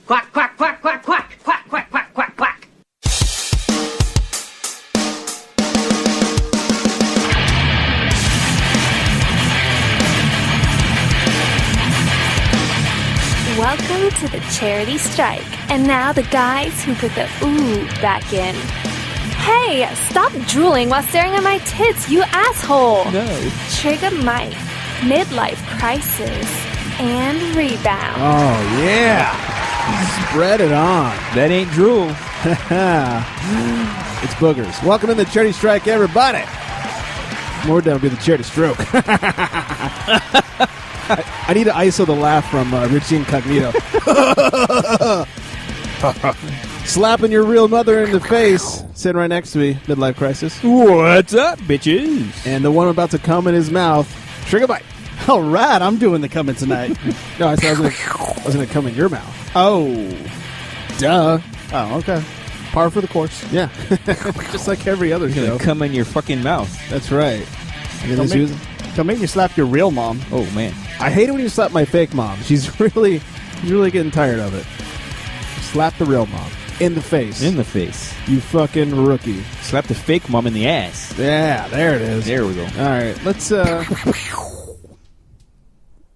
Quack, quack, quack, quack, quack, quack, quack, quack, quack, quack. Welcome to the Charity Strike. And now the guys who put the ooh back in. Hey, stop drooling while staring at my tits, you asshole! No. Trigger Mike, midlife crisis, and rebound. Oh, yeah. Spread it on. That ain't drool. It's boogers. Welcome to the Charity Strike, everybody. More down will be the Charity Stroke. I need to ISO the laugh from Richie Incognito. Slapping your real mother in the face. Sitting right next to me, midlife crisis. What's up, bitches? And the one about to come in his mouth, Trigger Bite. All right, I'm doing the coming tonight. No, I said I was going to come in your mouth. Oh. Duh. Oh, okay. Par for the course. Yeah. Just like every other You're show. gonna come in your fucking mouth. That's right. Don't make me slap your real mom. Oh man, I hate it when you slap my fake mom. She's really getting tired of it. Slap the real mom. In the face. in the face. You fucking rookie. Slap the fake mom in the ass. Yeah, there it is. There we go. All right, let's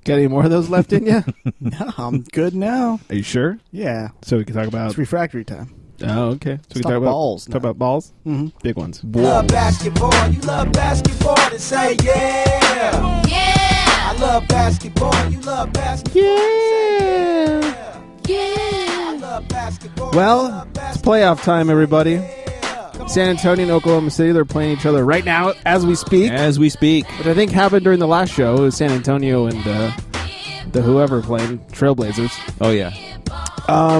got any more of those left in you? No, I'm good now. Are you sure? Yeah. So we can talk about... It's refractory time. Oh, okay. So we can talk talk about balls Talk now. about balls? Mm-hmm. Big ones. Love basketball, you love basketball, then say yeah. Yeah. I love basketball, you love basketball. Yeah. Yeah. I love basketball. Well, it's playoff time, everybody. San Antonio and Oklahoma City, they're playing each other right now as we speak. As we speak. Which I think happened during the last show. It was San Antonio and the whoever playing, Trailblazers. Oh yeah.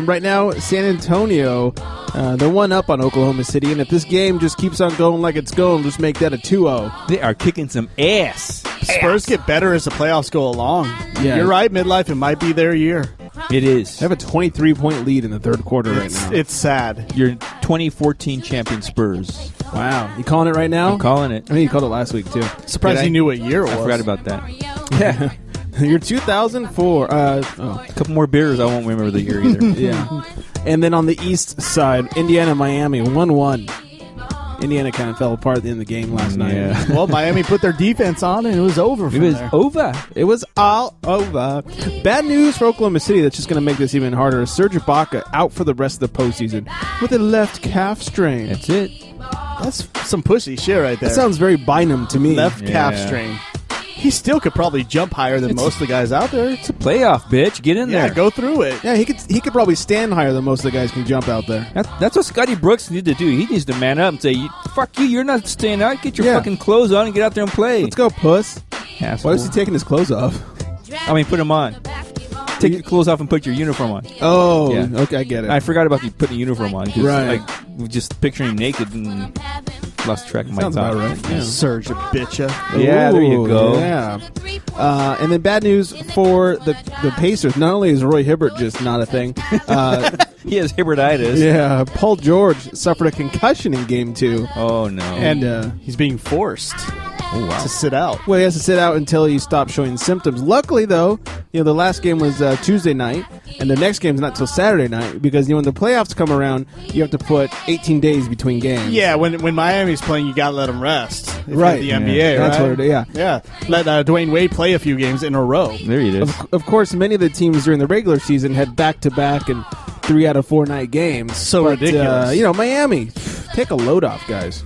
Right now, San Antonio, they're 1-up on Oklahoma City, and if this game just keeps on going like it's going, just make that a 2-0. They are kicking some ass. Spurs get better as the playoffs go along. Yeah. You're right, midlife, it might be their year. It is. They have a 23-point lead in the third quarter right now. It's sad. Your 2014 champion Spurs. Wow. You calling it right now? I'm calling it. I mean, you called it last week, too. Surprised Did I? you knew what year it was. I forgot about that. Yeah. You're 2004. A couple more beers, I won't remember the year either. Yeah. And then on the east side, Indiana, Miami, 1-1. Indiana kind of fell apart in the game last night. Yeah. Well, Miami put their defense on, and it was over from It was there. over. It was all over. Bad news for Oklahoma City. That's just going to make this even harder. Serge Ibaka out for the rest of the postseason with a left calf strain. That's it. That's some pussy shit right there. That sounds very Bynum to me. Left calf Yeah. strain. He still could probably jump higher than most of the guys out there. It's a playoff, bitch. Get in Yeah, there. go through it. Yeah, he could probably stand higher than most of the guys can jump out there. That's what Scotty Brooks needs to do. He needs to man up and say, "Fuck you! You're not staying out. Get your Yeah. fucking clothes on and get out there and play." Let's go, puss. Asshole. Why is he taking his clothes off? I mean, put them on. Take your clothes off and put your uniform on. Oh, Yeah. okay, I get it. I forgot about you putting a uniform on. 'Cause, Right. like, just picturing him naked and lost track of my Sounds thought. about right. Yeah. Surge a bitcha. Yeah, there you Ooh, go. Yeah. And then bad news for the Pacers. Not only is Roy Hibbert just not a thing, He has Hibbertitis. yeah, Paul George suffered a concussion in Game 2. Oh, no. And he's being forced oh, wow. to sit out. Well, he has to sit out until he stops showing symptoms. Luckily, though, the last game was Tuesday night, and the next game's not till Saturday night because when the playoffs come around, you have to put 18 days between games. Yeah, when Miami's playing, you gotta let them rest. If you're Right. The NBA, That's right? what it is. Yeah. Yeah. Let Dwayne Wade play a few games in a row. There it is. Of course, many of the teams during the regular season had back-to-back and 3 out of 4 night games. So But, ridiculous. Miami, take a load off, guys.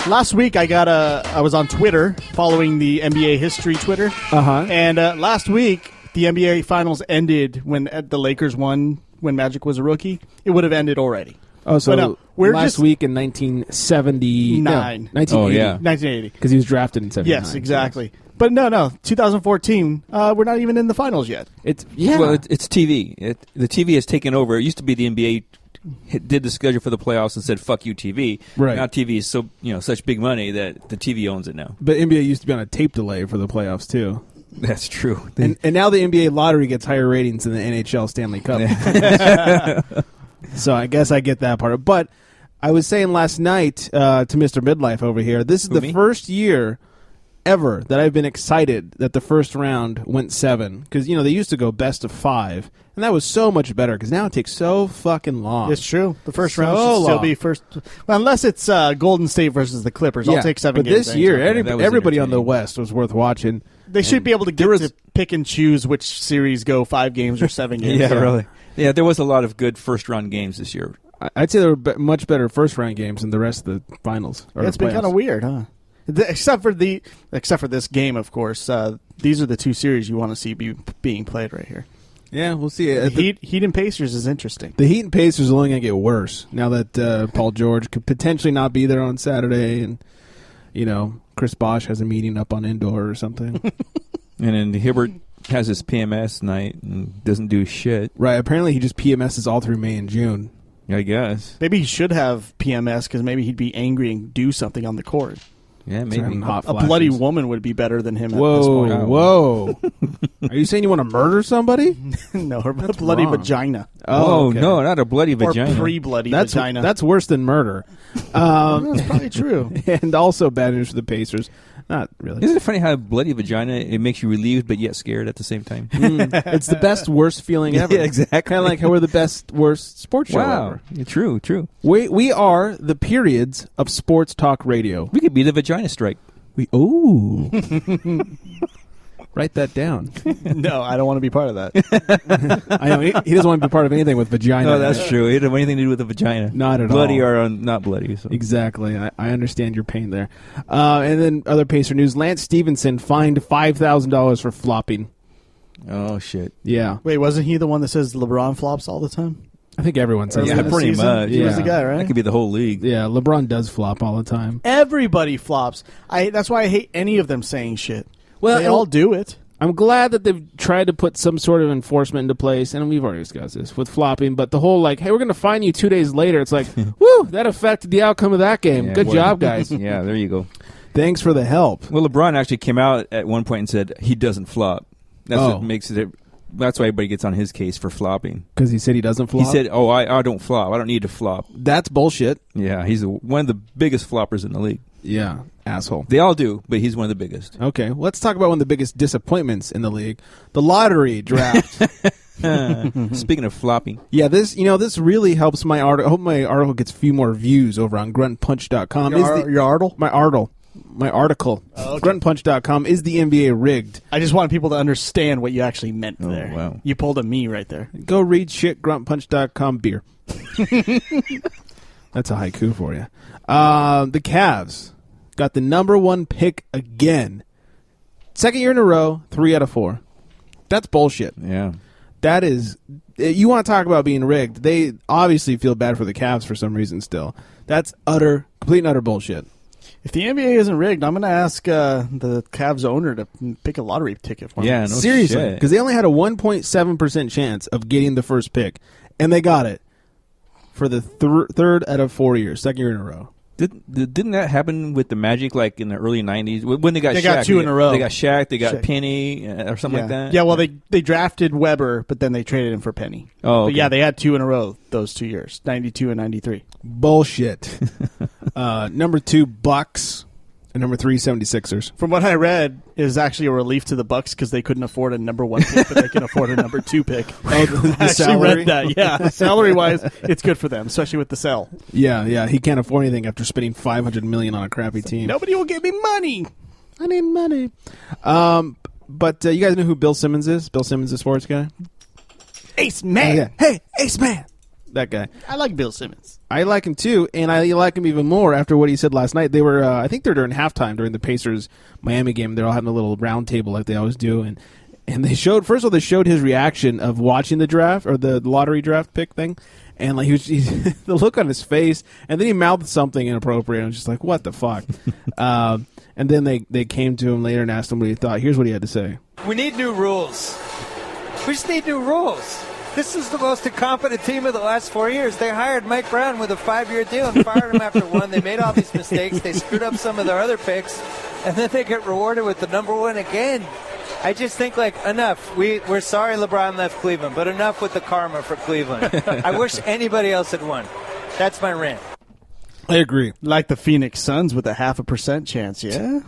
Last week, I was on Twitter following the NBA history Twitter, Uh-huh. and last week the NBA Finals ended when the Lakers won when Magic was a rookie. It would have ended already. Oh, so But no, we're last just- week in 1979. Nine. 1980. Oh, yeah. 1980. Because he was drafted in 79. Yes, exactly. But no, 2014. We're not even in the finals yet. It's yeah. Well, it's TV. The TV has taken over. It used to be the NBA did the schedule for the playoffs and said "fuck you, TV." Right. Now TV is so such big money that the TV owns it now. But NBA used to be on a tape delay for the playoffs too. That's true. And now the NBA lottery gets higher ratings than the NHL Stanley Cup. So I guess I get that part. But I was saying last night to Mr. Midlife over here, this is Who, the me? first year ever that I've been excited that the first round went 7. Because, they used to go best of 5. And that was so much better because now it takes so fucking long. It's true. The first round should still be first. Well, unless it's Golden State versus the Clippers. I'll take 7 games. But this year, everybody on the West was worth watching. They should be able to get to pick and choose which series go 5 games or 7 games. Yeah, really. Yeah, there was a lot of good first-round games this year. I'd say there were much better first-round games than the rest of the finals. It's been kind of weird, huh? Except for this game, of course. These are the 2 series you want to see being played right here. Yeah, we'll see. Heat and Pacers is interesting. The Heat and Pacers are only going to get worse now that Paul George could potentially not be there on Saturday, and Chris Bosh has a meeting up on indoor or something. And then Hibbert has his PMS night and doesn't do shit. Right. Apparently, he just PMSs all through May and June. I guess. Maybe he should have PMS because maybe he'd be angry and do something on the court. Yeah, maybe. A bloody woman would be better than him at this point. Whoa. Are you saying you want to murder somebody? No, a bloody vagina. Oh, okay. No, not a bloody vagina. Or pre-bloody vagina. That's worse than murder. That's probably true. And also bad news for the Pacers. Not really. Isn't it funny how bloody vagina, it makes you relieved but yet scared at the same time? It's the best, worst feeling ever. Yeah, exactly. Kind of like how we're the best, worst sports show ever. Yeah, true. We are the periods of sports talk radio. We could be the vagina strike. Write that down. No, I don't want to be part of that. I know he doesn't want to be part of anything with vagina. No, that's true. He doesn't have anything to do with the vagina. Not at bloody all. Bloody or not bloody. So. Exactly. I understand your pain there. And then other Pacer news. Lance Stevenson fined $5,000 for flopping. Oh, shit. Yeah. Wait, wasn't he the one that says LeBron flops all the time? I think everyone says that. Yeah, pretty much. He was the guy, right? That could be the whole league. Yeah, LeBron does flop all the time. Everybody flops. That's why I hate any of them saying shit. Well, they all do it. I'm glad that they've tried to put some sort of enforcement into place, and we've already discussed this with flopping, but the whole, hey, we're going to fine you 2 days later, it's like, woo, that affected the outcome of that game. Yeah, good job, guys. Yeah, there you go. Thanks for the help. Well, LeBron actually came out at one point and said he doesn't flop. That's what makes it. That's why everybody gets on his case for flopping. Because he said he doesn't flop? He said, I don't flop. I don't need to flop. That's bullshit. Yeah, he's one of the biggest floppers in the league. Yeah, asshole. They all do, but he's one of the biggest. Okay, let's talk about one of the biggest disappointments in the league, the lottery draft. Speaking of flopping. Yeah, this really helps my article. I hope my article gets a few more views over on gruntpunch.com. Your article? My article. Oh, okay. Gruntpunch.com. Is the NBA rigged? I just want people to understand what you actually meant there. Wow. You pulled a me right there. Go read shit, gruntpunch.com, beer. That's a haiku for you. The Cavs got the number 1 pick again. Second year in a row, 3 out of 4. That's bullshit. Yeah. That is... You want to talk about being rigged. They obviously feel bad for the Cavs for some reason still. That's complete and utter bullshit. If the NBA isn't rigged, I'm going to ask the Cavs owner to pick a lottery ticket for me. Yeah, no seriously. Because they only had a 1.7% chance of getting the first pick, and they got it for the third out of 4 years, second year in a row. Didn't that happen with the Magic, in the early 90s? When they got Shaq. They got 2 in a row. They got Shaq, they got Penny, or something like that? Yeah, well, they drafted Weber, but then they traded him for Penny. Oh, okay. But yeah, they had 2 in a row those 2 years, 92 and 93. Bullshit. Number 2, Bucks. And number 3, 76ers. From what I read, it was actually a relief to the Bucks because they couldn't afford a number 1 pick, but they can afford a number 2 pick. Oh, the I actually salary? read that. Yeah, salary-wise, it's good for them, especially with the sell. Yeah. He can't afford anything after spending $500 million on a crappy team. Nobody will give me money. I need money. But you guys know who Bill Simmons is? Bill Simmons, the sports guy? Ace Man. Yeah. Hey, Ace Man. That guy. I like Bill Simmons. I like him too, and I like him even more after what he said last night. They were, I think they're during halftime during the Pacers-Miami game. They're all having a little round table like they always do, and they showed, first of all, they showed his reaction of watching the draft, or the lottery draft pick thing, and he the look on his face, and then he mouthed something inappropriate, and I was just like, what the fuck? And then they came to him later and asked him what he thought. Here's what he had to say. We need new rules. We just need new rules. This is the most incompetent team of the last 4 years. They hired Mike Brown with a 5-year deal and fired him after 1. They made all these mistakes. They screwed up some of their other picks, and then they get rewarded with the number 1 again. I just think, enough. We're sorry LeBron left Cleveland, but enough with the karma for Cleveland. I wish anybody else had won. That's my rant. I agree. Like the Phoenix Suns with a 0.5% chance, yeah?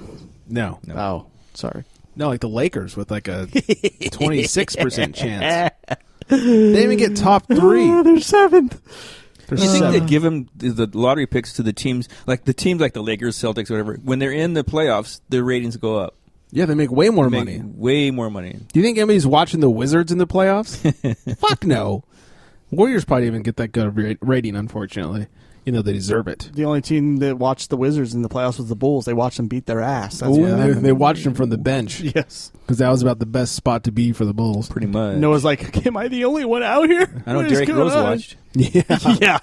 No. Oh, sorry. No, like the Lakers with like a 26% chance. They didn't even get top 3. They're 7th. Do you think they'd give them the lottery picks to the teams like the Lakers, Celtics, whatever? When they're in the playoffs, their ratings go up. Yeah, they make way more money. Way more money. Do you think anybody's watching the Wizards in the playoffs? Fuck no. Warriors probably even get that good of rating, unfortunately. You know, they deserve it. The only team that watched the Wizards in the playoffs was the Bulls. They watched them beat their ass. That's what Ooh, happened. they watched them from the bench. Yes. Because that was about the best spot to be for the Bulls. Pretty much. Noah's like, am I the only one out here? I know What is Derrick going Rose on? watched. Yeah. Yeah.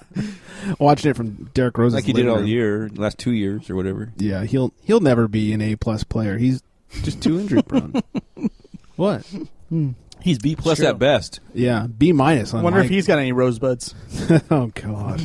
Watching it from Derrick Rose's Like he did living all room. year, last 2 years or whatever. Yeah, he'll never be an A-plus player. He's just too injury prone. What? He's B plus true. at best. Yeah, B minus. I wonder if he's got any rosebuds. Oh God,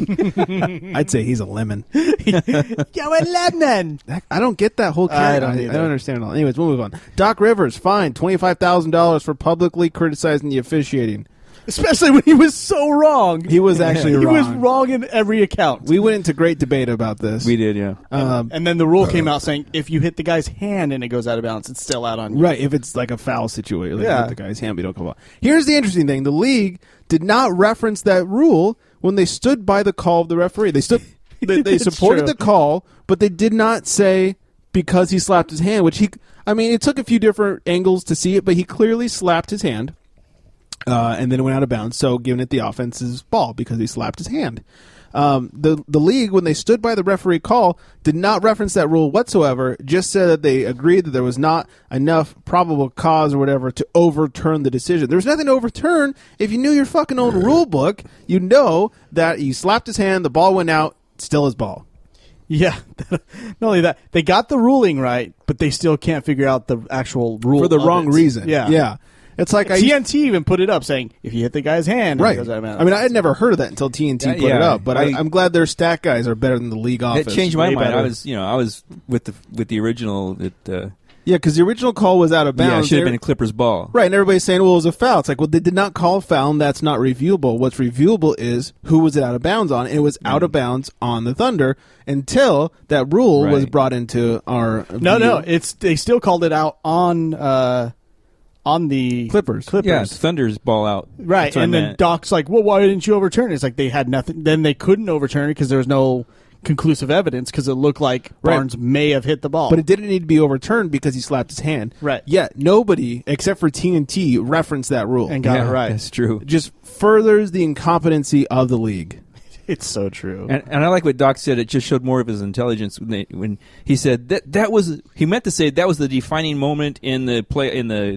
I'd say he's a lemon. Yo, a lemon. I don't get that whole I character. don't I either. don't understand it all. Anyways, we'll move on. Doc Rivers fined $25,000 for publicly criticizing the officiating. Especially when he was so wrong. He was actually He wrong. was wrong in every account. We went into great debate about this. We did, yeah. And then the rule came out saying if you hit the guy's hand and it goes out of bounds, it's still out on you. Right, if it's like a foul situation, like Yeah. with the guy's hand, we don't come out. Here's the interesting thing: the league did not reference that rule when they stood by the call of the referee. They stood, they It's supported true. the call, but they did not say because he slapped his hand. Which it took a few different angles to see it, but he clearly slapped his hand, and then it went out of bounds. So giving it the offense's ball because he slapped his hand. The league, when they stood by the referee call, did not reference that rule whatsoever, just said that they agreed that there was not enough probable cause or whatever to overturn the decision. There was nothing to overturn. If you knew your fucking own rule book, you know that he slapped his hand, the ball went out, still his ball. Yeah. Not only that, they got the ruling right, but they still can't figure out the actual rule For the of wrong it. reason. Yeah. Yeah. It's like TNT even put it up saying if you hit the guy's hand, Right. it goes out of bounds. I mean, I had never heard of that until TNT put it Yeah, up, but I- I'm glad their stat guys are better than the league office. That changed my way mind. better. I was with the original. Yeah, because the original call was out of Yeah, it bounds. should have been a Clippers ball. Right, and everybody's saying, well, it was a foul. It's like, well, they did not call a foul, and that's not reviewable. What's reviewable is who was it out of bounds on. And it was out of bounds on the Thunder until that rule was Right. brought into our No, view. they still called it out on the Clippers. Yeah, it's Thunder's ball out. Right, That's what and I then meant. Doc's like, well, why didn't you overturn it? It's like they had nothing. Then they couldn't overturn it because there was no conclusive evidence because it looked like Right. Barnes may have hit the ball. But it didn't need to be overturned because he slapped his hand. Right. Yet nobody, except for TNT, referenced that rule. and got Yeah, it right. That's true. Just furthers the incompetency of the league. It's so true. And I like what Doc said. It just showed more of his intelligence when he said that was he meant to say that was the defining moment in the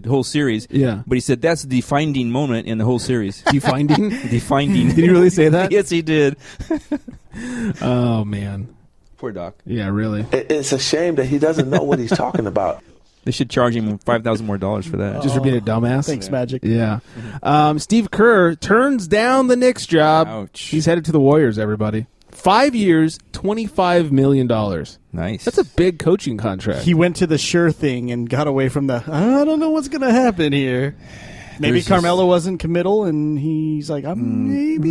whole series. Yeah. But he said that's the defining moment in the whole series. Defining? Defining. Did he really say that? Yes, he did. Oh, man. Poor Doc. Yeah, really. It's a shame that he doesn't know what he's talking about. They should charge him $5,000 more for that. Just for being a dumbass. Thanks, Magic. Yeah. Steve Kerr turns down the Knicks job. Ouch. He's headed to the Warriors, everybody. 5 years, $25 million. Nice. That's a big coaching contract. He went to the sure thing and got away from the, I don't know what's going to happen here. Maybe There's Carmelo wasn't committal, and he's like, maybe.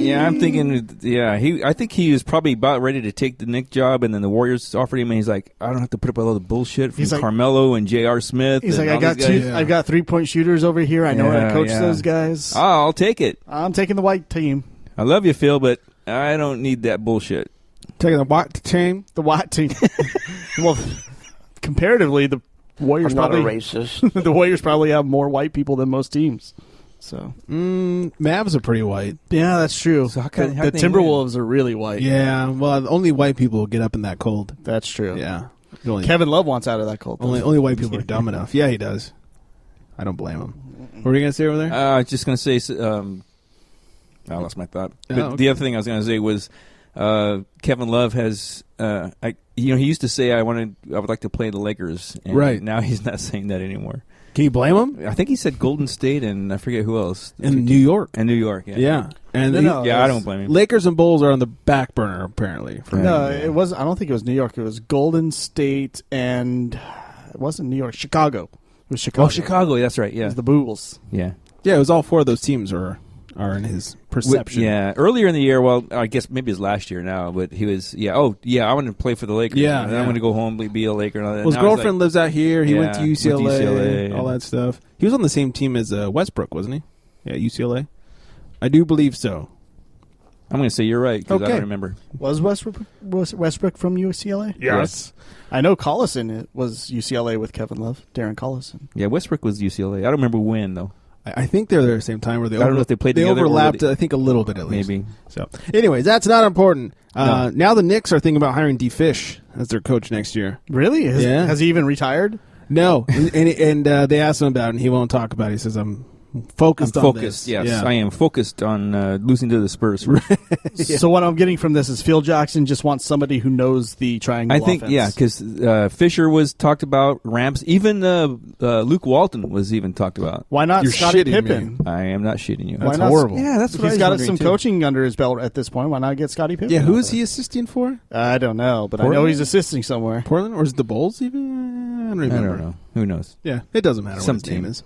Yeah, I'm thinking. Yeah, I think he was probably about ready to take the Knicks job, and then the Warriors offered him, and he's like, I don't have to put up with all the bullshit from He's like- Carmelo and J.R. Smith. He's and like, all these guys. Yeah. I've got 3-point shooters over here. I know how to Yeah, coach yeah. those guys. I'll take it. I'm taking the white team. I love you, Phil, but I don't need that bullshit. Taking the white team. The white team. Well, comparatively, the Warriors I'm not a probably racist. the Warriors probably have more white people than most teams. So Mavs are pretty white. yeah, that's true. So how can the they Timberwolves are really white. Yeah, well, only white people get up in that cold. That's true. Yeah. Only, Kevin Love wants out of that cold. only white people are dumb enough. Yeah, he does. I don't blame him. What were you going to say over there? I was just going to say, I lost my thought. But okay. the other thing I was going to say was Kevin Love has, he used to say I would like to play the Lakers, and Right. now he's not saying that anymore. Can you blame him? I think he said Golden State, and I forget who else. In New York. And New York, yeah. Yeah. And No, Yeah, I don't blame him. Lakers and Bulls are on the back burner, apparently. For No, him. it was. I don't think it was New York. It was Golden State, and it wasn't New York. Chicago. It was Chicago. Oh, Chicago, that's right, It yeah. was the Bulls. Yeah. Yeah, it was all four of those teams are are in his perception. Yeah, earlier in the year, well, I guess maybe it's last year now, but he was, I want to play for the Lakers. Yeah, and I want to go home, be a Laker. And all that. Well, his girlfriend lives out here. He went to UCLA, all that stuff. He was on the same team as Westbrook, wasn't he? Yeah, UCLA. I do believe so. I'm going to say you're right because I Okay. don't remember. Was Westbrook from UCLA? Yes. I know Collison was UCLA with Kevin Love, Darren Collison. Yeah, Westbrook was UCLA. I don't remember when though. I think they're there at the same time. Where they I don't know if they played together or overlapped. were they- I think a little bit at least. Maybe. So, anyways, that's not important. No. Now the Knicks are thinking about hiring D. Fish as their coach next year. Really? Yeah. Has he even retired? No, and they asked him about it, and he won't talk about it. He says, "I'm focused on this." Yes, Yeah. I am focused on losing to the Spurs. So what I'm getting from this is Phil Jackson just wants somebody who knows the triangle I think, offense. because Fisher was talked about, Ramps, even Luke Walton was even talked about. Why not You're Scottie shitting Pippen? I am not shitting you. Why That's not? horrible. Yeah, that's If what I he's was got wondering, some too. coaching under his belt at this point, why not get Scottie Pippen? Yeah, who out is there? he assisting for? I don't know, but I know Portland? he's assisting somewhere. Portland, or is it the Bulls even? I don't I remember. don't know. Who knows? Yeah, it doesn't matter Some what his name team. is.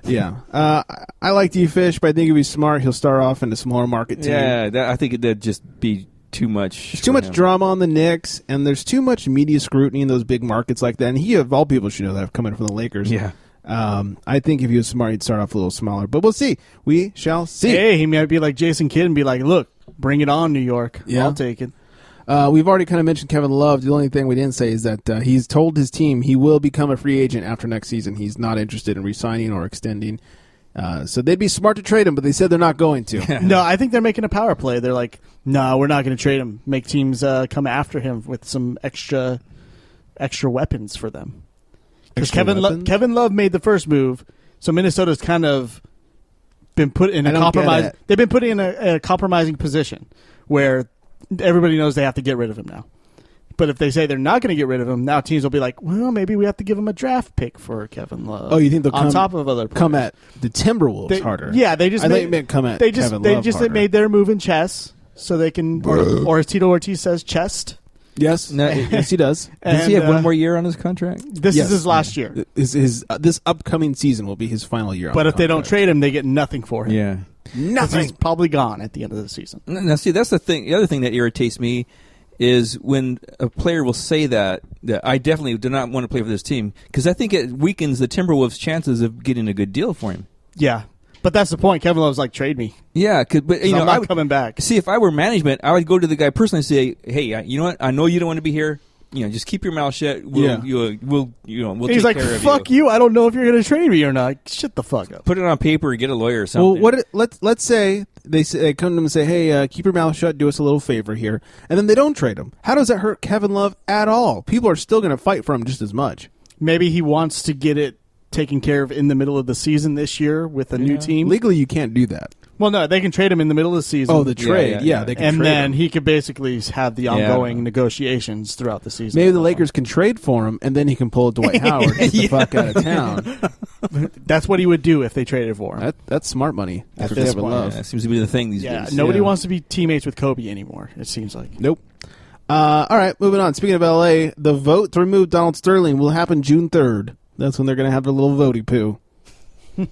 Yeah, I like D. Fish, but I think if he's smart, he'll start off in a smaller market team. Yeah, I think that'd just be too much. There's too much drama on the Knicks, and there's too much media scrutiny in those big markets like that. And he, of all people, should know that coming from the Lakers. Yeah. I think if he was smart, he'd start off a little smaller. But we'll see. We shall see. Hey, he might be like Jason Kidd and be like, look, bring it on, New York. Yeah. I'll take it. We've already kind of mentioned Kevin Love. The only thing we didn't say is that he's told his team he will become a free agent after next season. He's not interested in re-signing or extending. So they'd be smart to trade him, but they said they're not going to. No, I think they're making a power play. They're like, no, we're not going to trade him. Make teams come after him with some extra weapons for them. Because Kevin Love made the first move, so Minnesota's kind of been put in a compromise. They've been put in a compromising position where everybody knows they have to get rid of him now. But if they say they're not going to get rid of him, now teams will be like, well, maybe we have to give him a draft pick for Kevin Love. Oh, you think they'll on top of other players. come at the Timberwolves harder? Yeah, they just I thought you meant come at they just Kevin they Love just harder. made their move in chess, so they can, or as Tito Ortiz says, chest. Yes, yes, he does. Does he have And, one more year on his contract? This Yes. is his last year. His this upcoming season will be his final year. But if they don't trade him, they get nothing for him. Yeah. 'Cause he's probably gone at the end of the season. Now, see, that's the thing. The other thing that irritates me is when a player will say that I definitely do not want to play for this team, because I think it weakens the Timberwolves' chances of getting a good deal for him. Yeah. But that's the point. Kevin Love's like, trade me. Yeah, but you 'Cause know, I'm not coming back. See, if I were management, I would go to the guy personally and say, "Hey, you know what? I know you don't want to be here. You know, just keep your mouth shut. We'll He's take like, care of fuck you. I don't know if you're going to trade me or not. Shut the fuck up. Put it on paper and get a lawyer or something." Well, let's say they come to him and say, "Hey, keep your mouth shut. Do us a little favor here," and then they don't trade him. How does that hurt Kevin Love at all? People are still going to fight for him just as much. Maybe he wants to get it taken care of in the middle of the season this year with a new team. Legally, you can't do that. Well, no, they can trade him in the middle of the season. Oh, the trade. Yeah, they can and trade then him. he could basically have the ongoing negotiations throughout the season. Maybe the Lakers can trade for him, and then he can pull Dwight Howard and get the fuck out of town. That's what he would do if they traded for him. That's smart money At for this Kevin point. Love. Yeah, that seems to be the thing these Yeah, days. nobody Yeah. wants to be teammates with Kobe anymore, it seems like. Nope. All right, moving on. Speaking of LA, the vote to remove Donald Sterling will happen June 3rd. That's when they're going to have their little votey poo. I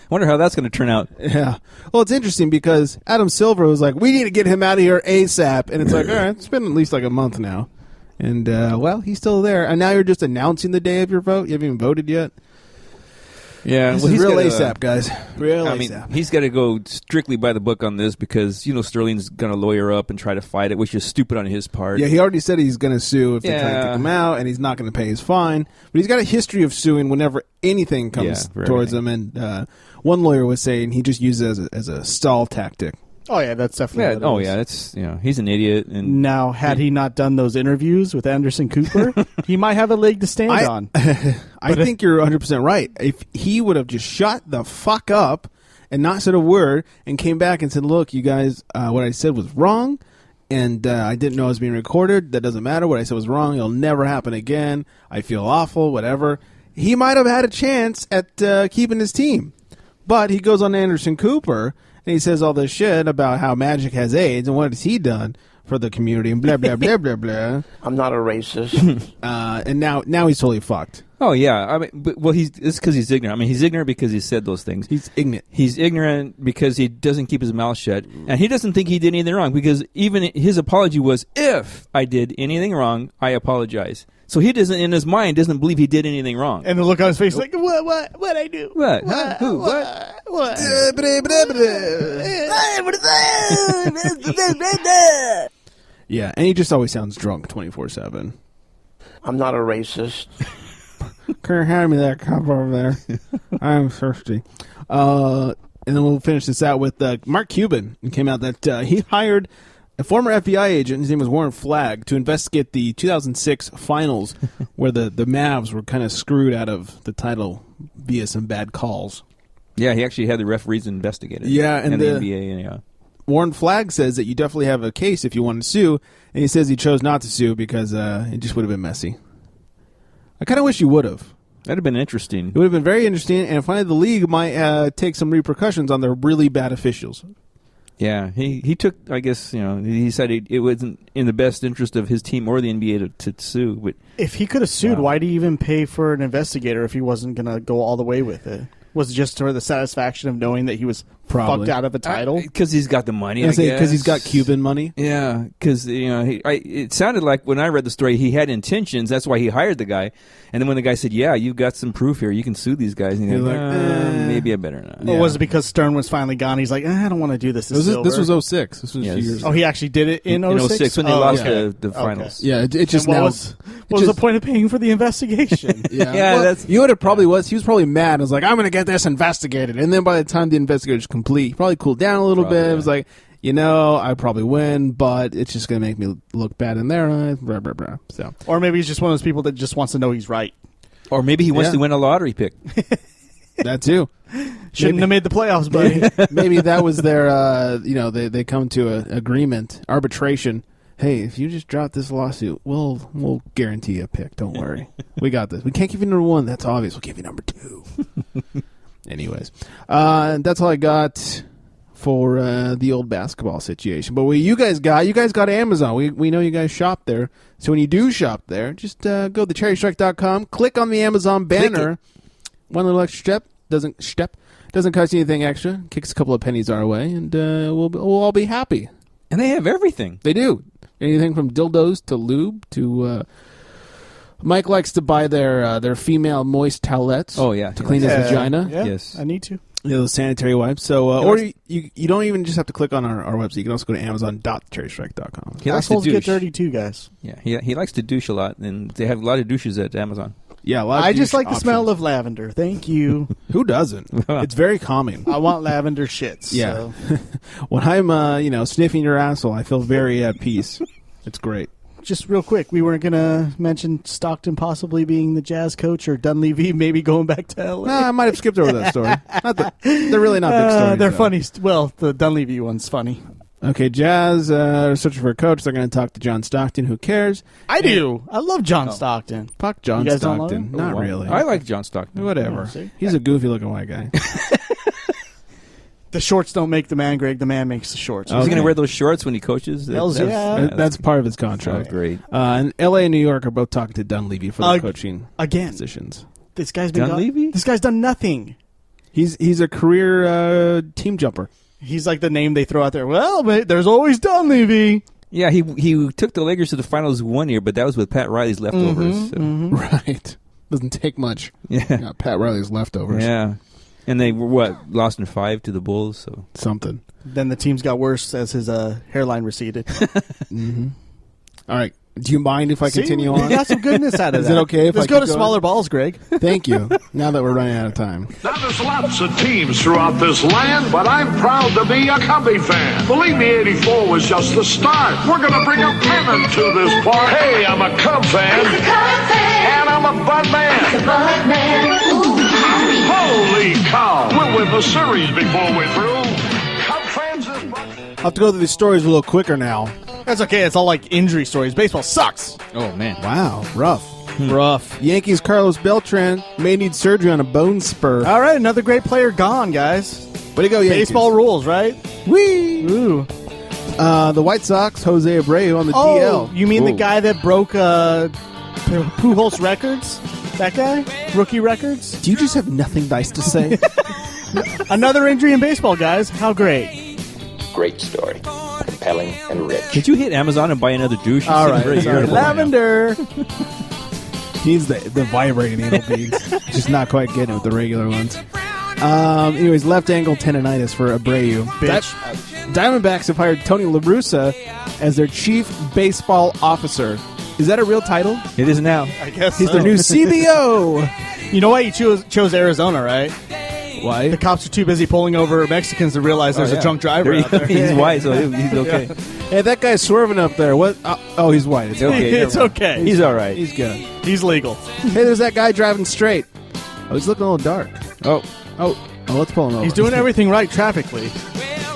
wonder how that's going to turn out. Yeah. Well, it's interesting because Adam Silver was like, we need to get him out of here ASAP. And it's like, all right, it's been at least like a month now. And, well, he's still there. And now you're just announcing the day of your vote? You haven't even voted yet? Yeah, This well, is he's real gotta, ASAP, guys. Real I mean, ASAP. he's got to go strictly by the book on this because, you know, Sterling's going to lawyer up and try to fight it, which is stupid on his part. Yeah, he already said he's going to sue if they try to Yeah. kick him out, and he's not going to pay his fine. But he's got a history of suing whenever anything comes for towards everything. him. And one lawyer was saying he just uses it as a stall tactic. Oh, yeah, that's definitely Yeah, what it is. that's, you know, he's an idiot. And Now, had he not done those interviews with Anderson Cooper, he might have a leg to stand on. I think you're 100% right. If he would have just shut the fuck up and not said a word and came back and said, look, you guys, what I said was wrong, and I didn't know it was being recorded. That doesn't matter. What I said was wrong. It'll never happen again. I feel awful, whatever. He might have had a chance at keeping his team. But he goes on to Anderson Cooper, and he says all this shit about how Magic has AIDS, and what has he done for the community, and blah, blah, blah, blah, blah. I'm not a racist. And now he's totally fucked. Oh yeah, I mean, it's because he's ignorant. I mean, he's ignorant because he said those things. He's ignorant. He's ignorant because he doesn't keep his mouth shut, and he doesn't think he did anything wrong. Because even his apology was, "If I did anything wrong, I apologize." So he doesn't, in his mind, doesn't believe he did anything wrong. And the look on his face, like, what I do? What? Huh? Who? What? Yeah, and he just always sounds drunk 24/7. I'm not a racist. Can you hand me that cup over there? I'm thirsty. And then we'll finish this out with Mark Cuban. It came out that he hired a former FBI agent, his name was Warren Flagg, to investigate the 2006 finals where the Mavs were kind of screwed out of the title via some bad calls. Yeah, he actually had the referees investigate it. Yeah, and the NBA. Yeah. Warren Flagg says that you definitely have a case if you want to sue, and he says he chose not to sue because it just would have been messy. I kind of wish you would have. That'd have been interesting. It would have been very interesting, and finally the league might take some repercussions on their really bad officials. Yeah, he took, I guess, he said it wasn't in the best interest of his team or the NBA to sue. But if he could have sued, why did he even pay for an investigator if he wasn't going to go all the way with it? Was it just for the satisfaction of knowing that he was fucked out of a title? Because he's got the money, because he's got Cuban money. Yeah, because it sounded like when I read the story, he had intentions. That's why he hired the guy. And then when the guy said, "Yeah, you've got some proof here. You can sue these guys," and he's like, "Maybe I better not." Or was it because Stern was finally gone? He's like, "I don't want to do this." This was 06. This was 2 years ago. Oh, he actually did it in 06 when they lost the finals. Yeah, it just now. What was the point of paying for the investigation? That's you know what it probably was. He was probably mad. It was like, "I'm going to get this investigated," and then by the time the investigator's complete, he probably cooled down a little bit. It was like, I probably win, but it's just going to make me look bad in their eyes. Blah, blah, blah. So, or maybe he's just one of those people that just wants to know he's right. Or maybe he wants to win a lottery pick. That too. Shouldn't have made the playoffs, buddy. Maybe that was their, they come to an agreement, arbitration. Hey, if you just drop this lawsuit, we'll guarantee you a pick. Don't worry. We got this. We can't give you number 1. That's obvious. We'll give you number 2. Anyways, that's all I got for the old basketball situation. But what you guys got Amazon. We know you guys shop there. So when you do shop there, just go to thecharitystrike.com, click on the Amazon banner. One little extra step doesn't cost you anything extra. Kicks a couple of pennies our way, and we'll all be happy. And they have everything. They do. Anything from dildos to lube to. Mike likes to buy their female moist towelettes. Oh yeah, to clean his vagina. Yeah, yes, I need to. Yeah, those sanitary wipes. So, or you don't even just have to click on our website. You can also go to Amazon.cherrystrike.com. He likes to douche. Get dirty too, guys. Yeah, he likes to douche a lot, and they have a lot of douches at Amazon. Yeah, a lot of I just like options. the smell of lavender. Thank you. Who doesn't? It's very calming. I want lavender shits. Yeah. So. When I'm sniffing your asshole, I feel very at peace. It's great. Just real quick, we weren't going to mention Stockton possibly being the Jazz coach or Dunleavy maybe going back to L.A. No, I might have skipped over that story. They're really not big stories. They're though. funny. Well, the Dunleavy one's funny. Okay, Jazz are searching for a coach. They're going to talk to John Stockton. Who cares? I do. I love John Stockton. Fuck John You guys don't love Stockton. him? Not really. I like John Stockton. Whatever. see? He's a goofy-looking white guy. The shorts don't make the man, Greg. The man makes the shorts. He's going to wear those shorts when he coaches. Hells yeah. That's part of his contract. Oh, great. And L.A. and New York are both talking to Dunleavy for the coaching positions. This guy's been Dunleavy? This guy's done nothing. He's a career team jumper. He's like the name they throw out there. Well, mate, there's always Dunleavy. Yeah, he took the Lakers to the finals 1 year, but that was with Pat Riley's leftovers. Right. Doesn't take much. Yeah. Got Pat Riley's leftovers. Yeah. And they were, lost in 5 to the Bulls? So Something. Then the teams got worse as his hairline receded. All right. Do you mind if I continue on? We got some goodness out of Is that. it okay if Let's I go keep to going? smaller balls, Greg. Thank you. Now that we're running out of time. Now, there's lots of teams throughout this land, but I'm proud to be a Cubby fan. Believe me, 84 was just the start. We're going to bring a pennant to this park. Hey, I'm a Cub fan. And I'm a Bud man. Holy cow. We'll win the series before we're through. Cub fans is Bud. I'll have to go through these stories a little quicker now. That's okay. It's all like injury stories. Baseball sucks. Oh, man. Wow. Rough. Rough. Yankees Carlos Beltran may need surgery on a bone spur. All right, another great player gone, guys. Way to go, Yankees. Baseball rules, right? Whee! Ooh. The White Sox, Jose Abreu on the Oh, DL. you mean the guy that broke Pujols records? That guy? Rookie records? Do you just have nothing nice to say? Another injury in baseball, guys. How great. Great story. Compelling and rich. Did you hit Amazon and buy another douche? All right. Very irritable. Lavender. He's the vibrating anal beads. Just not quite getting it with the regular ones. Anyways, left ankle tendonitis for Abreu. Bitch. Diamondbacks have hired Tony La Russa as their chief baseball officer. Is that a real title? It is now. I guess He's so. their new CBO. You know why he chose Arizona, right? Why? The cops are too busy pulling over Mexicans to realize there's a drunk driver out there. He's white, so he's okay. Hey, that guy's swerving up there. What? Oh, he's white. It's Okay, It's okay. He's all right. He's good. He's legal. Hey, there's that guy driving straight. Oh, he's looking a little dark. Oh, let's pull him over. He's doing everything right traffically.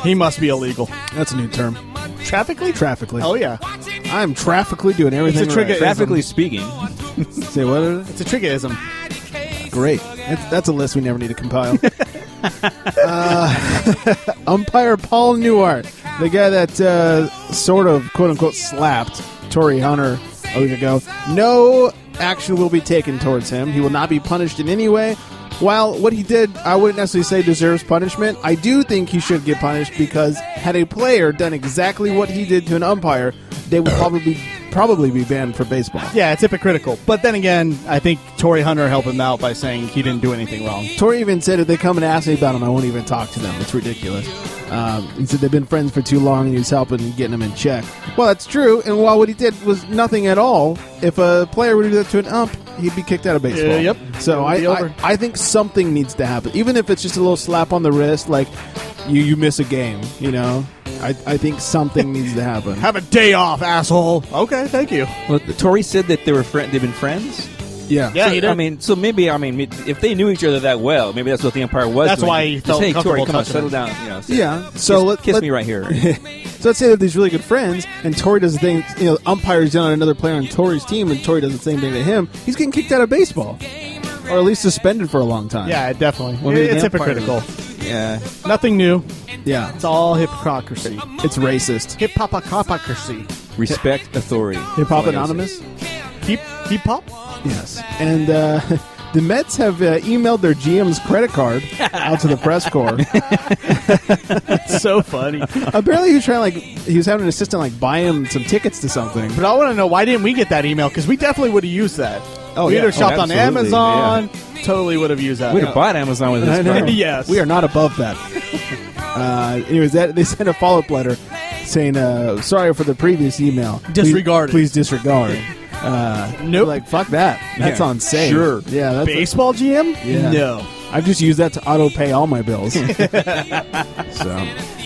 He must be illegal. That's a new term. Traffically? Traffically. Oh, yeah. I'm traffically doing everything It's a trigger- right. Graphically speaking, Say what? It's a triggerism. Great. That's a list we never need to compile. Umpire Paul Newhart, the guy that sort of, quote-unquote, slapped Torrey Hunter a week ago. No action will be taken towards him. He will not be punished in any way. While what he did, I wouldn't necessarily say deserves punishment, I do think he should get punished because had a player done exactly what he did to an umpire, they would probably be banned for baseball. Yeah, it's hypocritical. But then again, I think Torrey Hunter helped him out by saying he didn't do anything wrong. Torrey even said if they come and ask me about him, I won't even talk to them. It's ridiculous. He said they've been friends for too long and he was helping getting them in check. Well, that's true. And while what he did was nothing at all, if a player would do that to an ump, he'd be kicked out of baseball. Yep. So I think something needs to happen. Even if it's just a little slap on the wrist, like you miss a game, you know? I think something needs to happen. Have a day off, asshole. Okay, thank you. well, Torrey said that they've been friends. Yeah. Yeah, So, he did. maybe if they knew each other that well, maybe that's what the umpire was. That's doing. why he Just, felt hey, Torrey, comfortable come on, touching settle him. down. You know, Yeah. So kiss me right here. So let's say that these really good friends, and Torrey does the thing. You know, umpire's down on another player on Torrey's team, and Torrey does the same thing to him. He's getting kicked out of baseball, or at least suspended for a long time. Yeah, definitely. Well, maybe It's the umpire- hypocritical. Yeah. Nothing new. Yeah. It's all hypocrisy. It's racist. Hypocrisy. Respect authority. Hip Hop That's all I gotta Anonymous. Hip hop? Yes. And the Mets have emailed their GM's credit card out to the press corps. It's so funny. Apparently, he was having an assistant buy him some tickets to something. But I want to know, why didn't we get that email? Because we definitely would have used that. Oh, we yeah. either shopped on absolutely, Amazon. Totally would have used that. We'd have bought Amazon with this. I know. card. Yes. We are not above that. Anyways, they sent a follow-up letter saying, sorry for the previous email. Disregard it. Please disregard. Nope. Like, fuck that. That's Yeah. on sale. Sure. Yeah, that's Baseball GM? Yeah. No. I've just used that to auto-pay all my bills.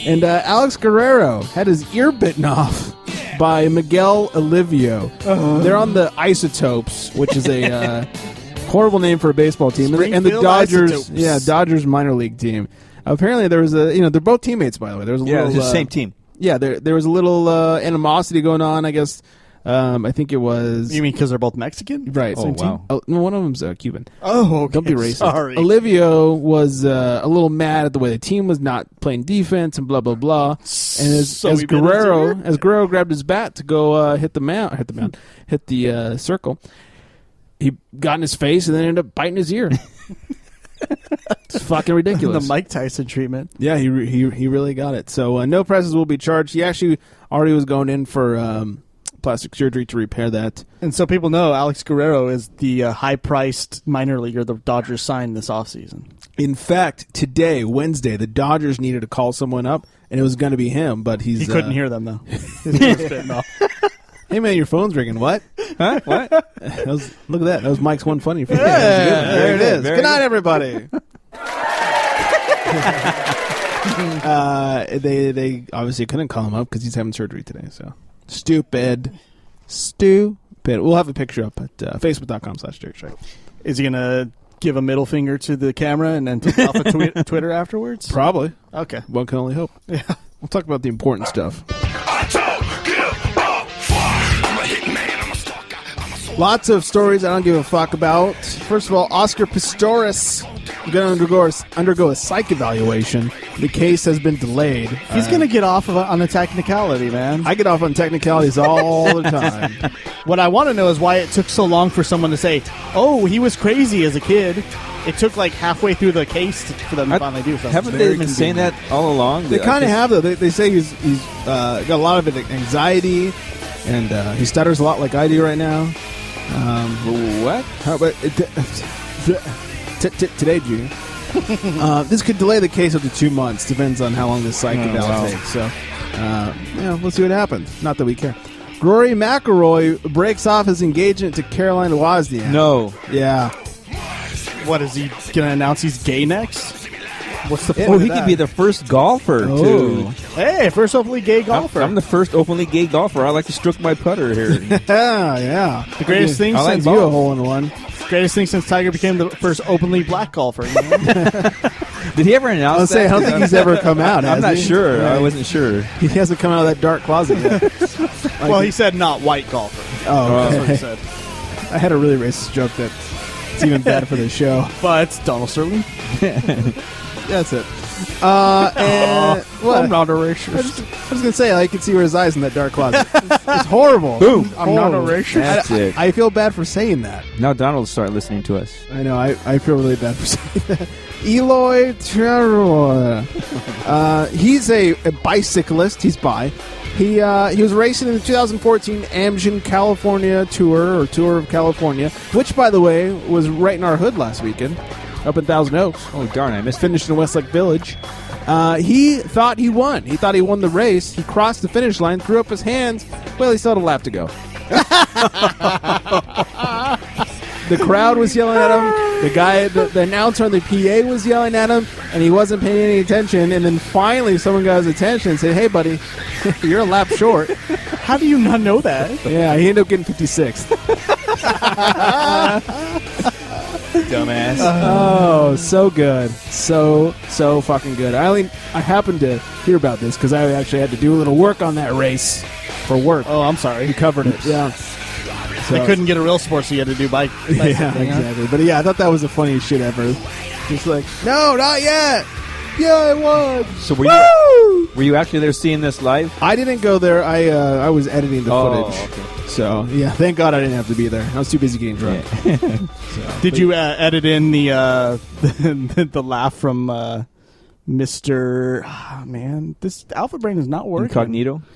And Alex Guerrero had his ear bitten off by Miguel Olivio. They're on the Isotopes, which is a horrible name for a baseball team. And the Springfield Dodgers, Isotopes. Dodgers minor league team. Apparently there was they're both teammates, by the way. There was a Yeah, little, it's the same team. Yeah, there was a little animosity going on, I guess. I think it was... You mean because they're both Mexican? Right. Oh, wow. No, one of them's Cuban. Oh, okay. Don't be racist. Sorry. Olivio was a little mad at the way the team was not playing defense and blah blah blah. And as he bit his ear? Guerrero grabbed his bat to go hit the circle, he got in his face and then ended up biting his ear. It's fucking ridiculous. The Mike Tyson treatment. Yeah, he really got it. So no prices will be charged. He actually already was going in for plastic surgery to repair that. And so people know Alex Guerrero is the high-priced minor leaguer the Dodgers signed this offseason. In fact, today, Wednesday, the Dodgers needed to call someone up, and it was going to be him, but he couldn't hear them, though. His ear was bitten off. Hey, man, your phone's ringing. What? Huh? What? Look at that. That was Mike's one funny for you. Yeah, there it is. very Good night, good. everybody. They obviously couldn't call him up because he's having surgery today. So stupid. We'll have a picture up at facebook.com/DerekStrike. Is he going to give a middle finger to the camera and then take off a Twitter afterwards? Probably. Okay. One can only hope. Yeah. We'll talk about the important stuff. Lots of stories I don't give a fuck about. First of all, Oscar Pistorius going to undergo a psych evaluation. The case has been delayed. He's going to get off on a technicality, man. I get off on technicalities all the time. What I want to know is why it took so long for someone to say, "Oh, he was crazy as a kid." It took like halfway through the case for them to finally do something. Haven't they been saying that all along? They kind of have, though. They say he's got a lot of anxiety, and he stutters a lot like I do right now. What? How about today, Junior? This could delay the case up to 2 months. Depends on how long this psychedelic takes. So, let's see what happens. Not that we care. Rory McIlroy breaks off his engagement to Caroline Wozniak. No. Yeah. What, is he going to announce he's gay next? What's the point Oh, of he that? could be the first golfer, too. Hey, first openly gay golfer. I'm the first openly gay golfer. I like to stroke my putter here. Yeah. The greatest thing I like since you a hole in one. Greatest thing since Tiger became the first openly black golfer. You know? Did he ever announce that? I don't think he's ever come out. I'm not sure. Right. I wasn't sure. He hasn't come out of that dark closet yet. Well, he said not white golfer. Oh, okay. That's what he said. I had a really racist joke that it's even bad for the show. But it's Donald Sterling. That's it. And what? I'm not a racist. I was going to say, I could see his eyes in that dark closet. It's horrible. Boom. I'm not a racist. That's it. I feel bad for saying that. Now Donald will start listening to us. I know. I feel really bad for saying that. Eloy Terror. He's a bicyclist. He's bi. He was racing in the 2014 Amgen California Tour, or Tour of California, which, by the way, was right in our hood last weekend, up in Thousand Oaks. Oh, darn, I missed it. Finished in Westlake Village. He thought he won. He thought he won the race. He crossed the finish line, threw up his hands. Well, he still had a lap to go. The crowd was yelling at him. The guy, the announcer on the PA was yelling at him, and he wasn't paying any attention. And then finally, someone got his attention and said, "Hey, buddy, you're a lap short." How do you not know that? Yeah, he ended up getting 56th. Dumbass. Oh, so good. So fucking good. I happened to hear about this because I actually had to do a little work on that race for work. Oh, I'm sorry. We covered it. Yeah. They couldn't get a real sport, so you had to do bike. Yeah, exactly. But yeah, I thought that was the funniest shit ever. Just like, no, not yet. Yeah, I won. So were you actually there seeing this live? I didn't go there. I was editing the footage. Okay. So yeah, thank God I didn't have to be there. I was too busy getting drunk. Yeah. Did you edit in the the laugh from Mr. Oh, man, this Alpha Brain is not working.